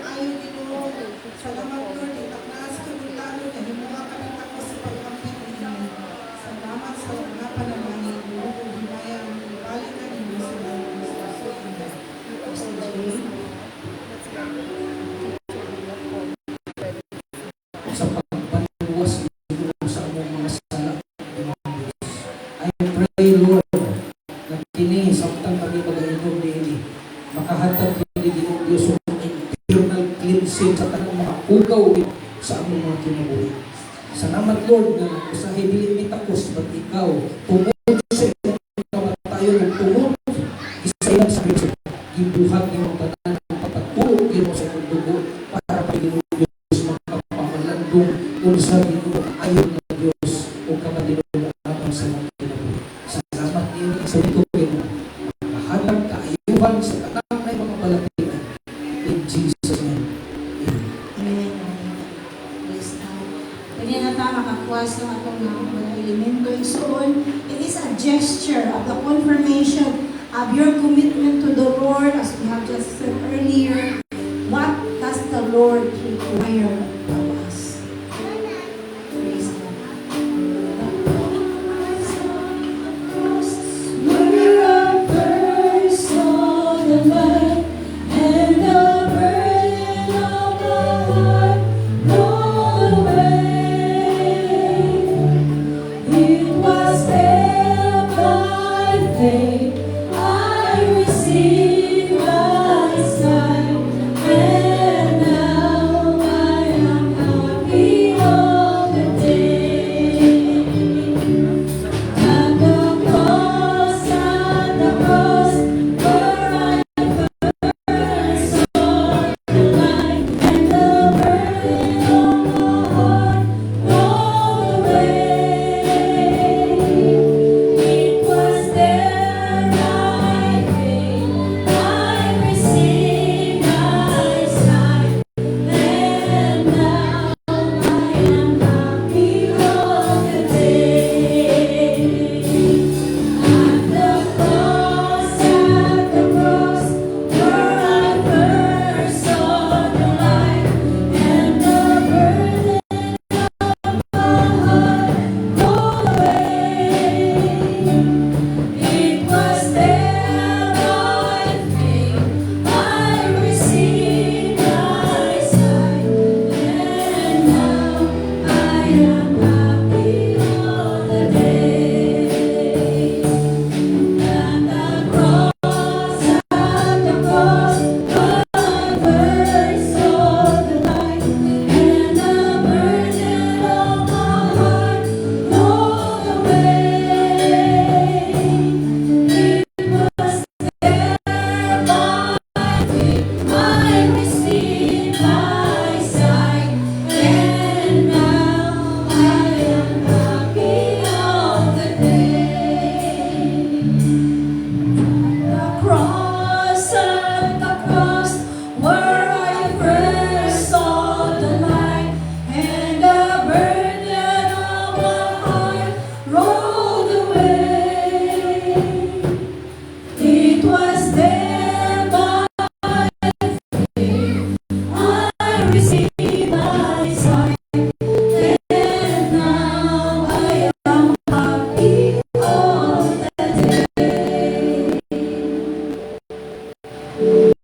Ayaw nyo, salamat Lord, itaknas ko ng lalo na himuha kami ako sa pagkampit ninyo. Salamat sa mga panalangin mo, himaya ang balik ka ninyo sa mga gusto. Pastor Jane. Sa pagpanuwas ninyo sa among mga sala, I pray, Lord, na kini samtang kami mag-inom nini, makahatag kini Ginoong Diyos ng internal cleansing sa tanang mga pugaw sa among mga kinabuhi. Salamat, Lord, na usahay dili ni takos ba't ikaw tungod sa inyong kamatayon ng tungod isa ilang sa Kristo gibuhat niyo ang tanan ng papatulog niyo sa inyong dugo para kay Ginoong Diyos magpapamalandong unsa Ginoo ayon ng Diyos o kamadinong aton sa mga kinabuhi. Salamat niyo sa ito Ginoo. Mahatag kaayuhan sa tanang na mga balatian. In Jesus' name. Amen. Amen. Praise God. Kanya na tayo makakuwas ng atong mga elemento igsoon. It is a gesture of the confirmation of your commitment to the Lord, as we have just said earlier. What does the Lord require of us? Praise God.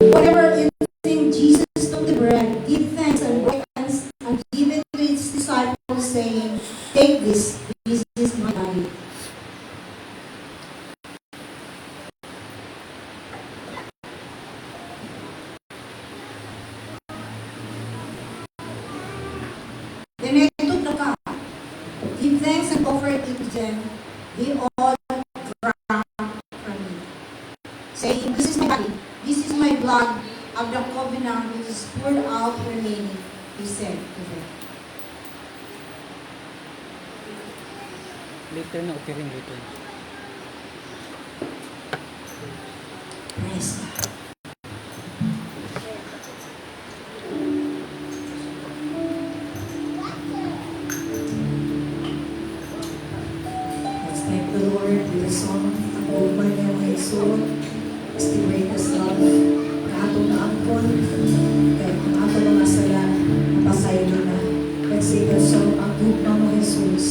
Whatever you think, Jesus took the bread, give thanks and broke and give it to his disciples, saying, "Take this, this is my body." Then he took the cup, give thanks and offer it to them. They all drank from it, saying, "This is my body, this is my blood of the covenant which is poured out for many," he said to them. Later na, okay rin later. Praise God. Let's thank the Lord with a song. Ang upan niya may soul. It's the greatest love na atong hapon. Kaya ang ato mga sala, napasaylo na. Let's sing the song, Ang Tugma Mo, Jesus.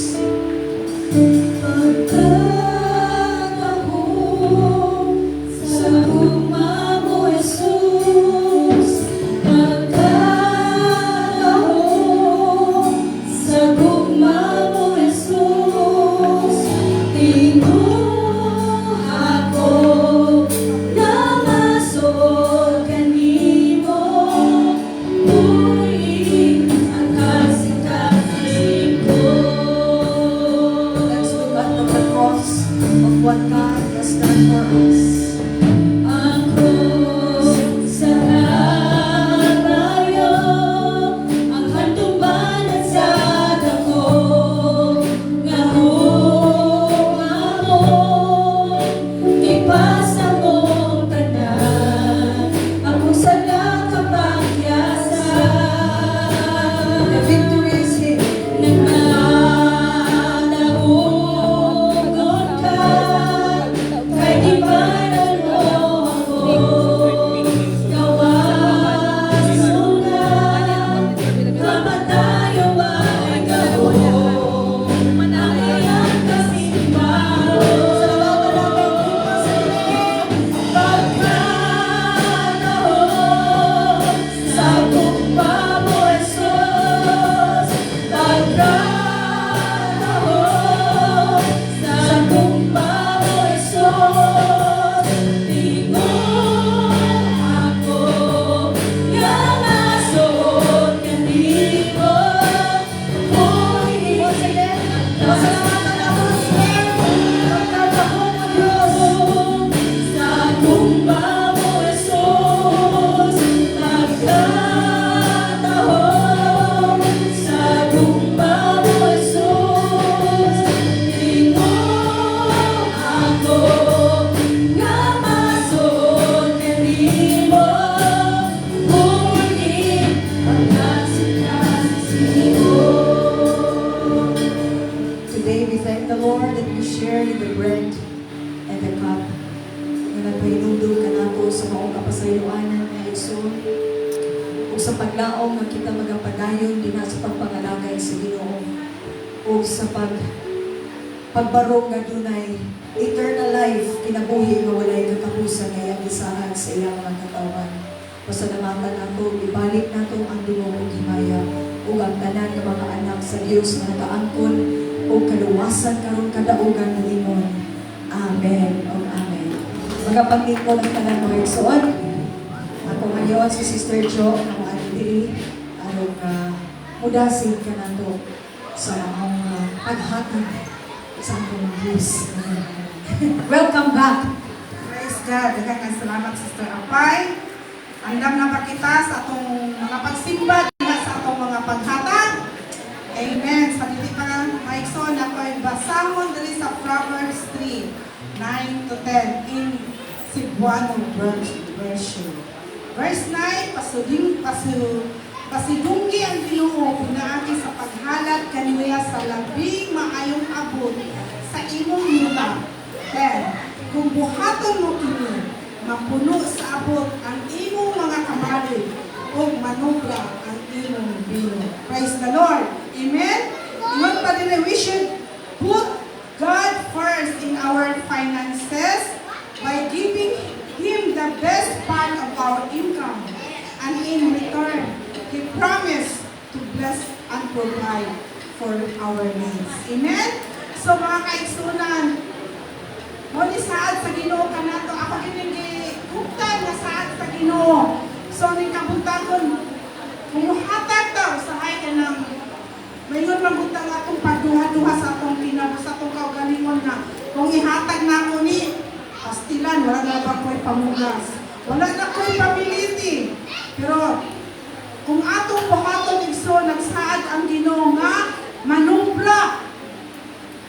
Pagkatahong sa tugma mo, Jesus. Pagkatahong sa tugma mo, Jesus. Tinuha ko na masod kanimo. Buhin ang kasing-kasing ko. Let's look at the cross of what God has done for us. Ang krus sa Kalbaryo, ang hantumanan sa dako, nga mo, ipasa mong tanan, akong sala kapagyasan. The victory is here. Nagmanahugot ka, kay di ba mo ako, gawas mo na, kamatayo ay gabo, manahayan kasing maro. Pagkatahong sa tugma mo, Jesus. Pagkatahong sa tugma mo, Jesus. Tingog ako, yang asod kanimo. Once again, pasalamatan ako sa pagkatahong mo, Diyos. Sa tugma mo, Jesus. Pagkatahong sa tugma mo, Jesus. Tingog ako, nga masod kanimo. Buhin ang kasing-kasing ko. Today we thank the Lord that we share in the bread and the cup. Na nagpahinundog ka nato sa maong kapasayloanan na igsoon. O sa paglaom nga kita magapadayon din sa pagpangalagay sa Ginoo. O sa pagbarog nga dunay eternal life, kinabuhi nga walay katapusan nga iyang isahan sa iyang mga katawan. Pasalamatan nato, ibalik nato ang Ginoo himaya ug ang tanan nga mga anak sa Dios nga nagaangkon o kaluwasan karon kadaugan ng limon. Amen o amen. Magapangit ko ng tanan mga igsoon. Ako ngayon si Sister Jo, ang auntie, anong mudasin ka na to sa mga paghatag sa atong Diyos. Welcome back. Praise God. Daghang salamat, Sister Apay. Andam na ba kita sa atong mga pagsimba diha sa atong mga paghatag? Amen. Sa dili pa nga maigsoon ako ay basahon diri sa Proverbs 3:9 to 10 in Cebuano version. Verse 9, pasidunggi ang Ginoo pinaagi sa paghalad kaniya sa labing maayong abot sa imong yuta. 10. Kung buhaton mo kini, mapuno sa abot ang imong mga kamali o manubra ang imong bino. Praise the Lord. Amen? Ingon pa din, we should put God first in our finances by giving Him the best part of our income. And in return, He promised to bless and provide for our needs. Amen? So mga kaigsunan, mo ni saad sa Ginoo kanato, ako giniguktan na saad sa Ginoo. So ni kabutagon, kumuhatag daw sa hay ka ng mayon magutang atong pagduha-duha sa atong sa atong kaugalingon na kung ihatag na ako ni pastilan, wala na ba ko'y pamugas. Wala na ko'y pability. Pero kung atong buhaton igso, nagsaad ang Ginoo nga manubra.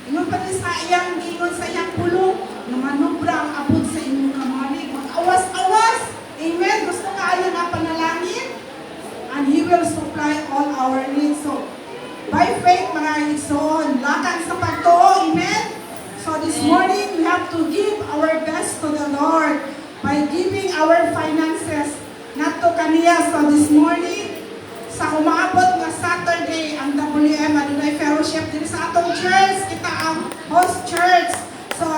Ingon pa rin sa iyang ingon sa iyang pulong na manubra ang abot sa inyong kamalig. Mag-awas-awas. Amen. Gusto ka ayan na panalangin? And He will supply all our needs. So, by faith, mga igsoon, lakad sa pagtuo. Amen. So this morning, we have to give our best to the Lord by giving our finances not to Hallelujah. So this morning, sa kumaabot nga Saturday, ang WM adunay fellowship din sa atong church. Kita ang host church. So,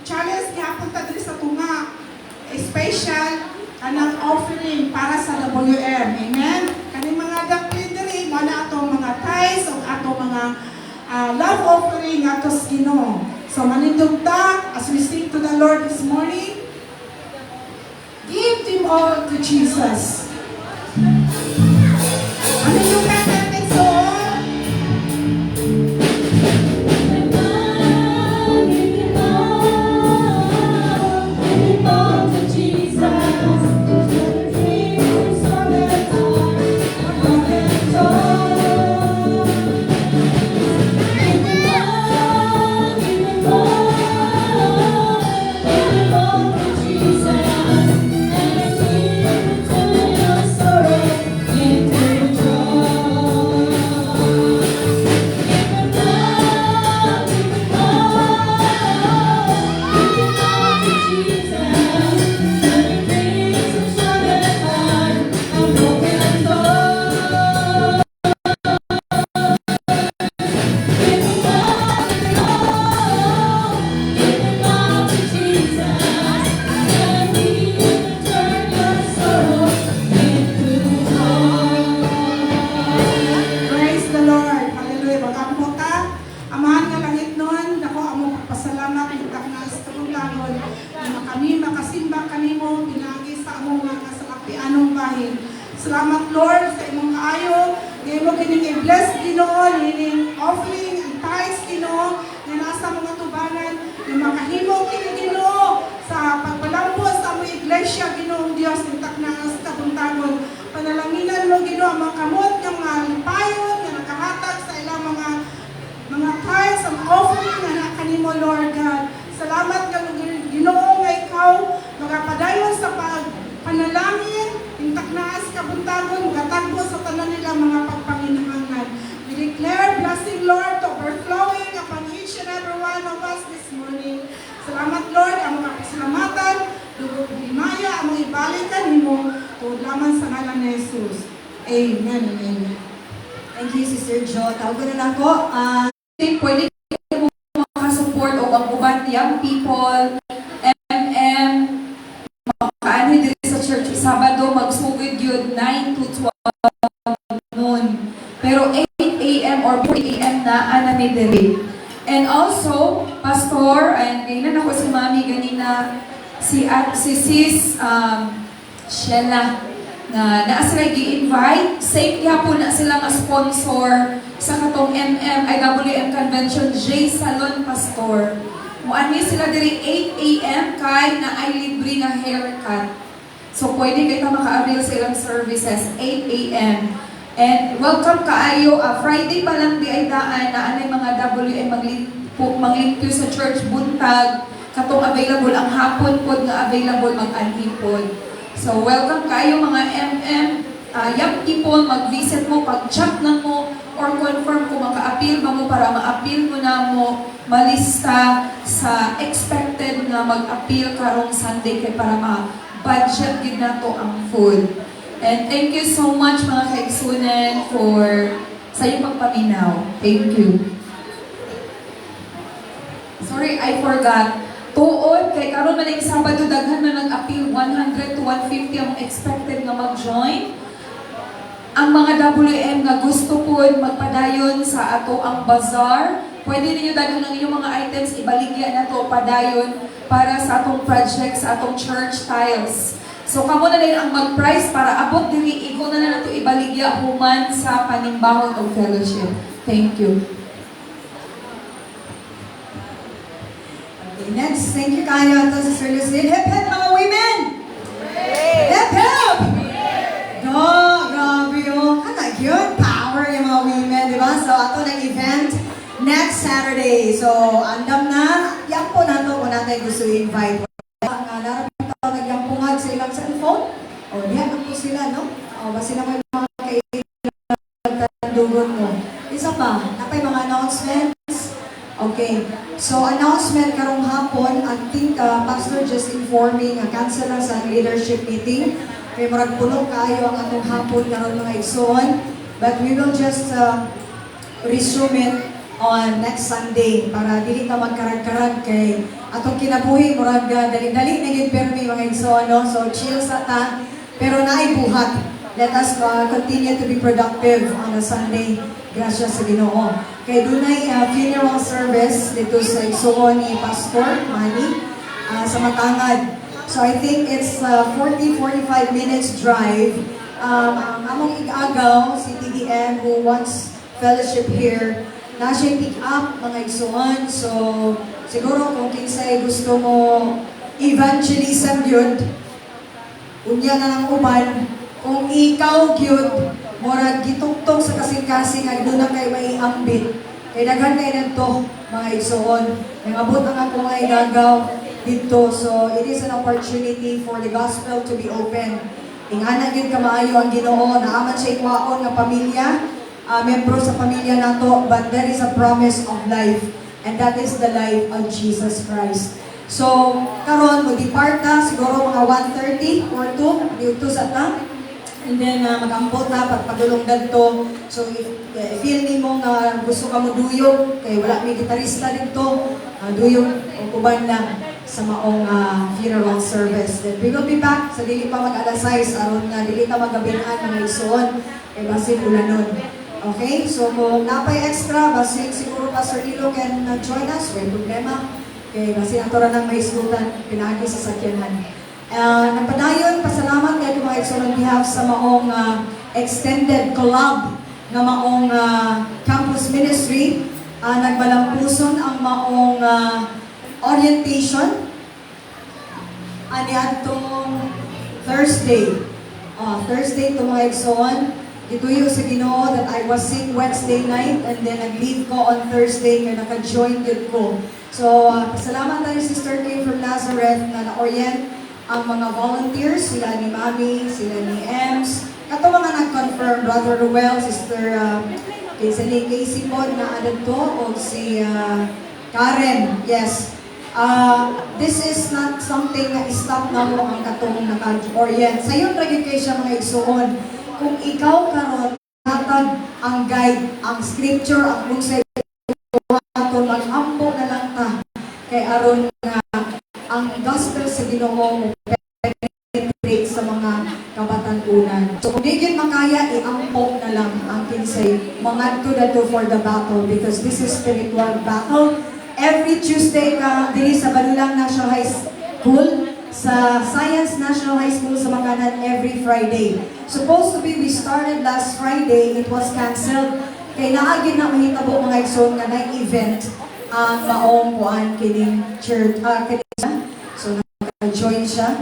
challenge gihapon ta diri sa tunga. Special kanang offering para sa WM. Amen? Kaning mga dapit diri, mo na atong mga tithes o atong mga love offering ato sa Ginoo. So, manindog ta as we sing to the Lord this morning. Give them all to Jesus. Ano yung natin so? Praise the Lord. Hallelujah. Mag-ampo ka. Amahan nga langit nun. Ako, among pasalamat. Itak na sa tunglangon. Na kami makasimba kanimo. Pinagi sa among mga kasalapianong bahin. Salamat, Lord, sa imong kaayo. Ngayon mo kining i-bless, Ginoo. Hining offering and tithes, Ginoo. Na nasa mga tubanan. Na makahimo kining Ginoo. Sa pagpalampo sa among iglesia, Ginoong Diyos. Itak na sa kabuntagon. Panalanginan mo, Ginoo, ang mga kamot, ang mga lipayon, na nakahatag sa ilang mga tithes, ang offering na nakanimo, Lord God. Salamat ka, Ginoo, nga ikaw, magapadayon sa panalangin, intak naas kabuntagon, gatagbo sa tanan nila mga pagpanginahangan. We declare blessing, Lord, overflowing upon each and every one of us this morning. Salamat, Lord, ang mga pasalamatan, dugog himaya, ang mga ibalikan mo, tuod lamang sa ngalan ni Jesus. Amen and amen. Thank you, Sister Jo. Tawagan na lang ko. Pwede mo makasupport o ang uban young people, makaano dito sa church. Sabado, magsugod yun, 9 to 12 noon. Pero 8 a.m. or 4 a.m. na anamidere. And also, Pastor, and ganyan ako si Mami, ganina, si Sis Sheila, na naa sila gi-invite. Safe hapon na sila nga sponsor sa katong IWM Convention, J Salon Pastor. Muani sila diri 8 a.m. kay na ay libre nga haircut. So pwede kayo maka-avail sa ilang services 8 a.m. And welcome kaayo, Friday pa lang di ay daan na anay mga WM maglingkyo sa church buntag katong available ang hapon pod nga available mag-anhipon. So welcome kayo mga young people, mag-visit mo, pag-chat na mo, or confirm kung maka-appeal ba mo para ma-appeal mo na mo, malista sa expected na mag-appeal karong Sunday kay para ma-budget din na to ang food. And thank you so much mga kaigsunan for sa iyong pagpaminaw. Thank you. Sorry, I forgot. Tuod, kay karon man ang Sabado, daghan na nag-appeal, 100 to 150 ang expected na mag-join. Ang mga WM nga gusto po magpadayon sa ato ang bazaar, pwede ninyo dahil ng inyong mga items, ibaligya na to padayon para sa atong project, sa atong church tiles. So kamo na din ang mag-price para abot diri, iko na nato ibaligya human sa panimbawon o fellowship. Thank you. Next, thank you kayo to Sister Lucille. Hip hip mga women! Hip hip! Go! Grabe yun. Kanak yun. Power yung mga women, di ba? So, ato ng event next Saturday. So, andam na. Yan po na to kung natin gusto i-invite. Narapin tao nagyampungag sa ilang cellphone. O, yan po sila, no? O, ba sila may mga kailangan dugon mo. Isa pa, napay mga announcements. Okay. So, announcement karong hapon, I think Pastor just informing, cancel lang sa leadership meeting. Kaya murag puno kaayo ang atong hapon karon mga igsoon. But we will just resume it on next Sunday para dili ta magkarag-karag kay atong kinabuhi murag dali-dali na gid permi mga igsoon, no? So chill sa ta pero naay buhat. Let us continue to be productive on a Sunday. Gracias sa Ginoo. Kay dunay funeral service dito sa igsoon ni Pastor Manny sa Matangad. So I think it's 40-45 minutes drive. Among igagaw, si TDM who wants fellowship here, na siya pick up mga igsoon. So siguro kung kinsay gusto mo evangelism yun, unya na ng uban, kung ikaw yun, murag gitugtong sa kasing-kasing ay doon na kayo may ambit. Kaya daghan kayo nito mga igsoon. Nangabot ang ako nga igagaw dito. So, it is an opportunity for the gospel to be open. Ingana yun kamaayo ang Ginoo, naaman siya ikwaon ng pamilya, membro sa pamilya nato, but there is a promise of life, and that is the life of Jesus Christ. So, karon mo depart na, siguro mga 1:30 or 2, dito sa ta, and then mag-ampot na, pagpadulong dito. So, if feel ni mo nga gusto ka mo duyog, kay wala may gitarista dito, duyog o kuban lang sa maong funeral service. Then we will be back sa dili pa mag-alas 6 aron nga dili ta magabinan mga igsoon kay basin ulanon. Okay? So kung napay extra basin siguro Pastor Ilo can join us, may problema. Kay basin ato ra nang mahisgutan pinaagi sa sakyanan. Nagpadayon pasalamat kay mga igsoon on behalf sa maong extended collab nga maong campus ministry. Nagbalampuson ang maong orientation ani atong Thursday. Thursday to mga igsoon. Gituyo sa Ginoo that I was sick Wednesday night and then nag-leave ko on Thursday kaya naka-join yun ko. So, pasalamat tayo Sister Kay from Nazareth na na-orient ang mga volunteers, sila ni Mami, sila ni Ems. Kato mga nag-confirm, Brother Ruel, Sister Casey po na add to, o si Karen, yes. This is not something na stop na mo ang katong naka-orient. Sa iyo, tragin kayo siya mga igsoon. Kung ikaw karon hatag ang guide, ang scripture, ang kung sa ato, mag-ampo na lang ta. Kay aron nga, ang gospel sa Ginoo mo penetrate sa mga kabatan-unan. So kung di yun makaya, i-ampo na lang ang kinsay, mga to for the battle because this is spiritual battle. Every Tuesday diri sa Balulang National High School, sa Science National High School sa Makanan every Friday. Supposed to be, we started last Friday, it was canceled. Kay naagin na mahitabo mga igsoon nga na event ang maong kuan kining church, so nag-join siya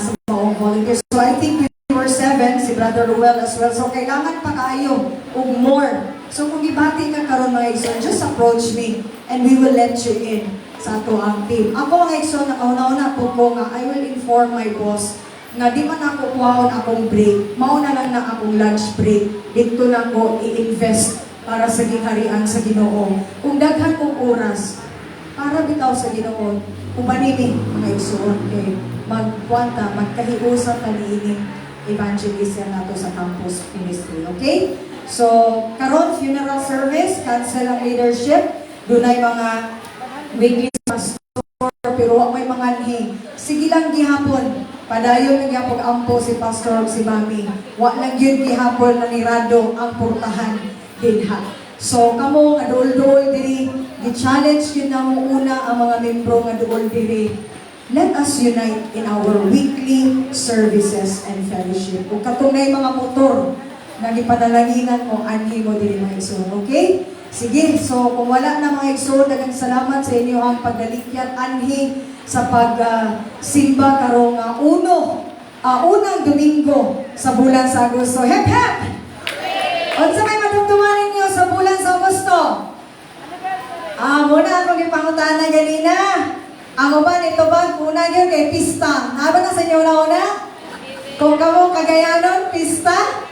sa maong volunteers. So I think we were 7, si Brother Ruel as well. So kailangan pa kayo ug more. So kung ibati ka karon mga igsoon, just approach me and we will let you in sa ato ang team. Ako mga igsoon, nakauna-una po ko nga, I will inform my boss nga di man ako kuhaon akong break, mauna lang na akong lunch break, dito na ko i-invest para sa giharian sa Ginoo. Kung daghan kong oras, para bitaw sa Ginoo, umanimi mga igsoon, kay magkwanta, magkahiusa taniining evangelism nato sa campus ministry. Okay? So, karon funeral service, cancel ang leadership, dunay mga weekly pastor, pero may mga anhi. Sige lang gihapon, padayon lang gihapon ampo si pastor o si mami. Wa lang yun gihapon na nirado ang purtahan dinha. So, kamo nga duol-duol diri, di-challenge yun na mo una ang mga membro nga duol diri. Let us unite in our weekly services and fellowship. Kung katunay mga motor, nagipadalanginan mo, anhi mo diri mga igsoon. Okay? Sige, so kung wala na mga igsoon, daghang salamat sa inyo ang pagdalikyat anhi sa pagsimba karong unang Domingo sa bulan sa Agosto. Hep hep! Unsa may matugtuman ninyo sa bulan sa Agosto? Muna akong ipangutana ganina. Ang uban ito ba, una yun kay pista. Haba na sa inyo una-una? Kung kamo Cagayanon, pista?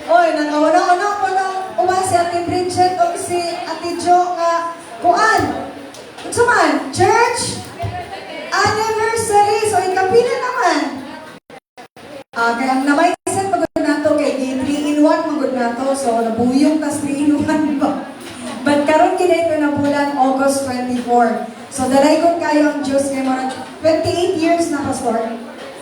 Oy, nakauna-una po ng uban si Ate Bridget o si Ate Jo nga kuan. Ito man, church? Anniversary. So, ikapila naman. Kaya ang na-mindset magod nato kay 3-in-1 magod nato. So nabuyong tas 3-in-1 ba? But karon kini ito na bulan August 24. So dalagon kayo ang Diyos kay mga 28 years na pastor.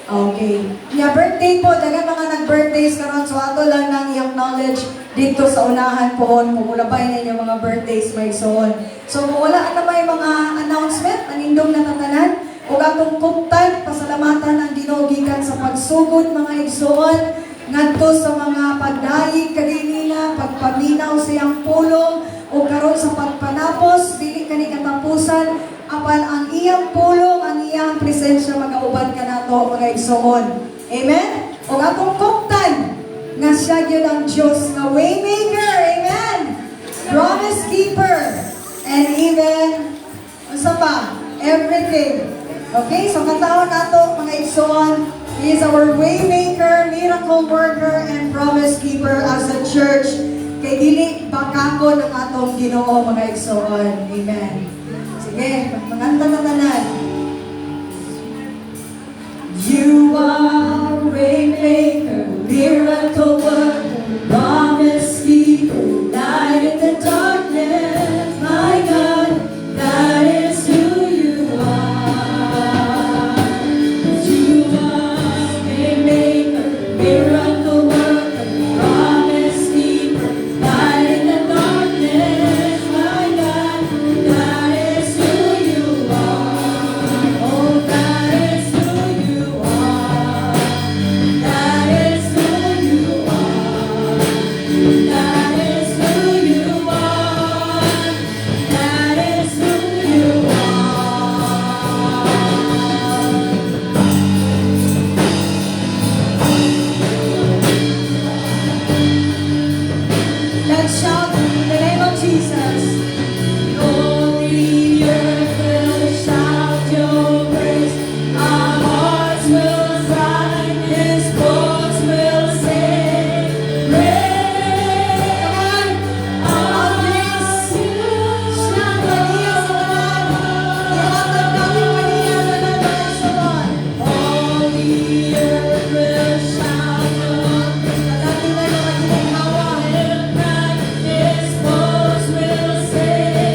Okay. Nya birthday po, daga mga nag-birthdays karon, so ato lang nang iyang knowledge dito sa unahan po kung ulabay na inyong mga birthdays may soon. So kung wala na may mga announcement, anindong natatanan, o atong kuptan, pasalamatan ang Ginoo gikan sa pagsugod mga igsoon ngadto sa mga pagdayeg kaginina, pagpaminaw sa iyang pulong o karon sa pagpanapos dili kani katapusan apan ang iyang pulong, ang iyang presensya magauban ka nato mga igsoon. Amen? O atong kuptan nga siya gyud ang Dios nga waymaker. Amen? Promise keeper. And even unsa pa? Everything. Okay? So katawon nato mga igsoon, He is our waymaker, miracle worker, and promise keeper as a church. Kay dili bakakon ang atong Ginoo mga igsoon. Amen. Sige, maganda na tanan. You are waymaker, miracle worker, promise keeper, light in the darkness, my God, that is who you are. You are waymaker, miracle worker, promise keeper, light in the darkness, my God, that is who you are. Oh, that is who you are. That is who you are. That is who you are. That is who you are. Let's shout in the name of Jesus. All the earth will shout your praise. Our hearts will cry, His voice will sing. Praise all this shout kaniya sa tanan. Ihatag natin kaniya sa tanan. All the earth will shout your praise. Natin na yung maginhawa. Will cry, His voice will sing.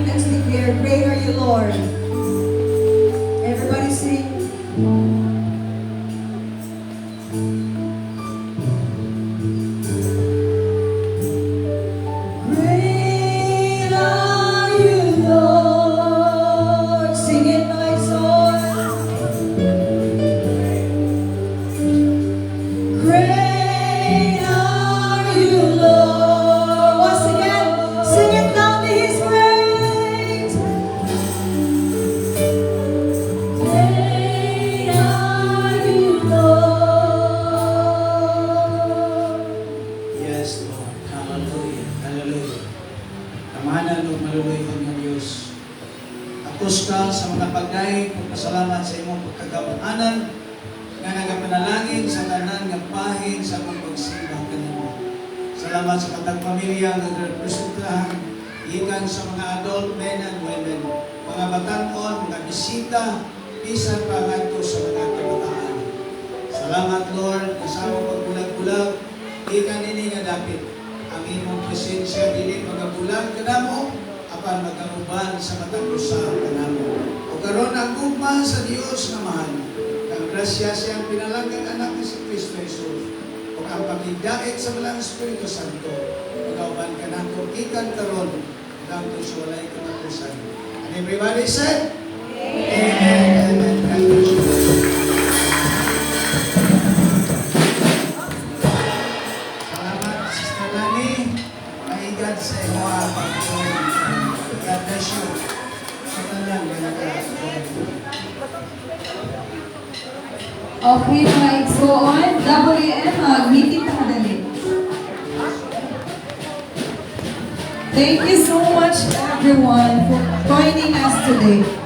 Let's declare, great are you, Lord. Everybody sing. Great are you, Lord. Sing it, my soul. Great are you, Lord. Once again, sing it loudly, He's great. Great are you, Lord. Yes, Lord. Hallelujah. Hallelujah. Tamahanan o maluluyon ng Diyos. Tapos ka sa mga pagdaig, pagpasalamat sa imong pagkagapanan, nga nagapanalangin sa tanan nga pahin sa mga pagsimba kanimo. Salamat sa katang pamilya nga nagrepresentahan ikan sa mga adult men and women, mga batanon, mga bisita, bisan pa ngadto sa mga kabataan. Salamat, Lord, kasama pagbulag-bulag, ikan nini nga dapit. Ang imong presensya dili magabulag kanamo, apan magkanuban sa matang usa kanamo. O karon ang gugma sa Dios nga mahal. Ang grasya siyang pinalanggang anak ni si Kristo Jesus. O ang pagigdait sa Malang Espiritu Santo. Magauban ka nato ikan karon hangtod sa walay katapusan. And everybody said, Amen. Amen. God bless you. Salamat, Sister Lani. May God sa iyo ang pagkakulit. God bless you. Sa tanan, Okay, mga igsoon, WM, meeting na kadali. Thank you so much everyone for joining us today.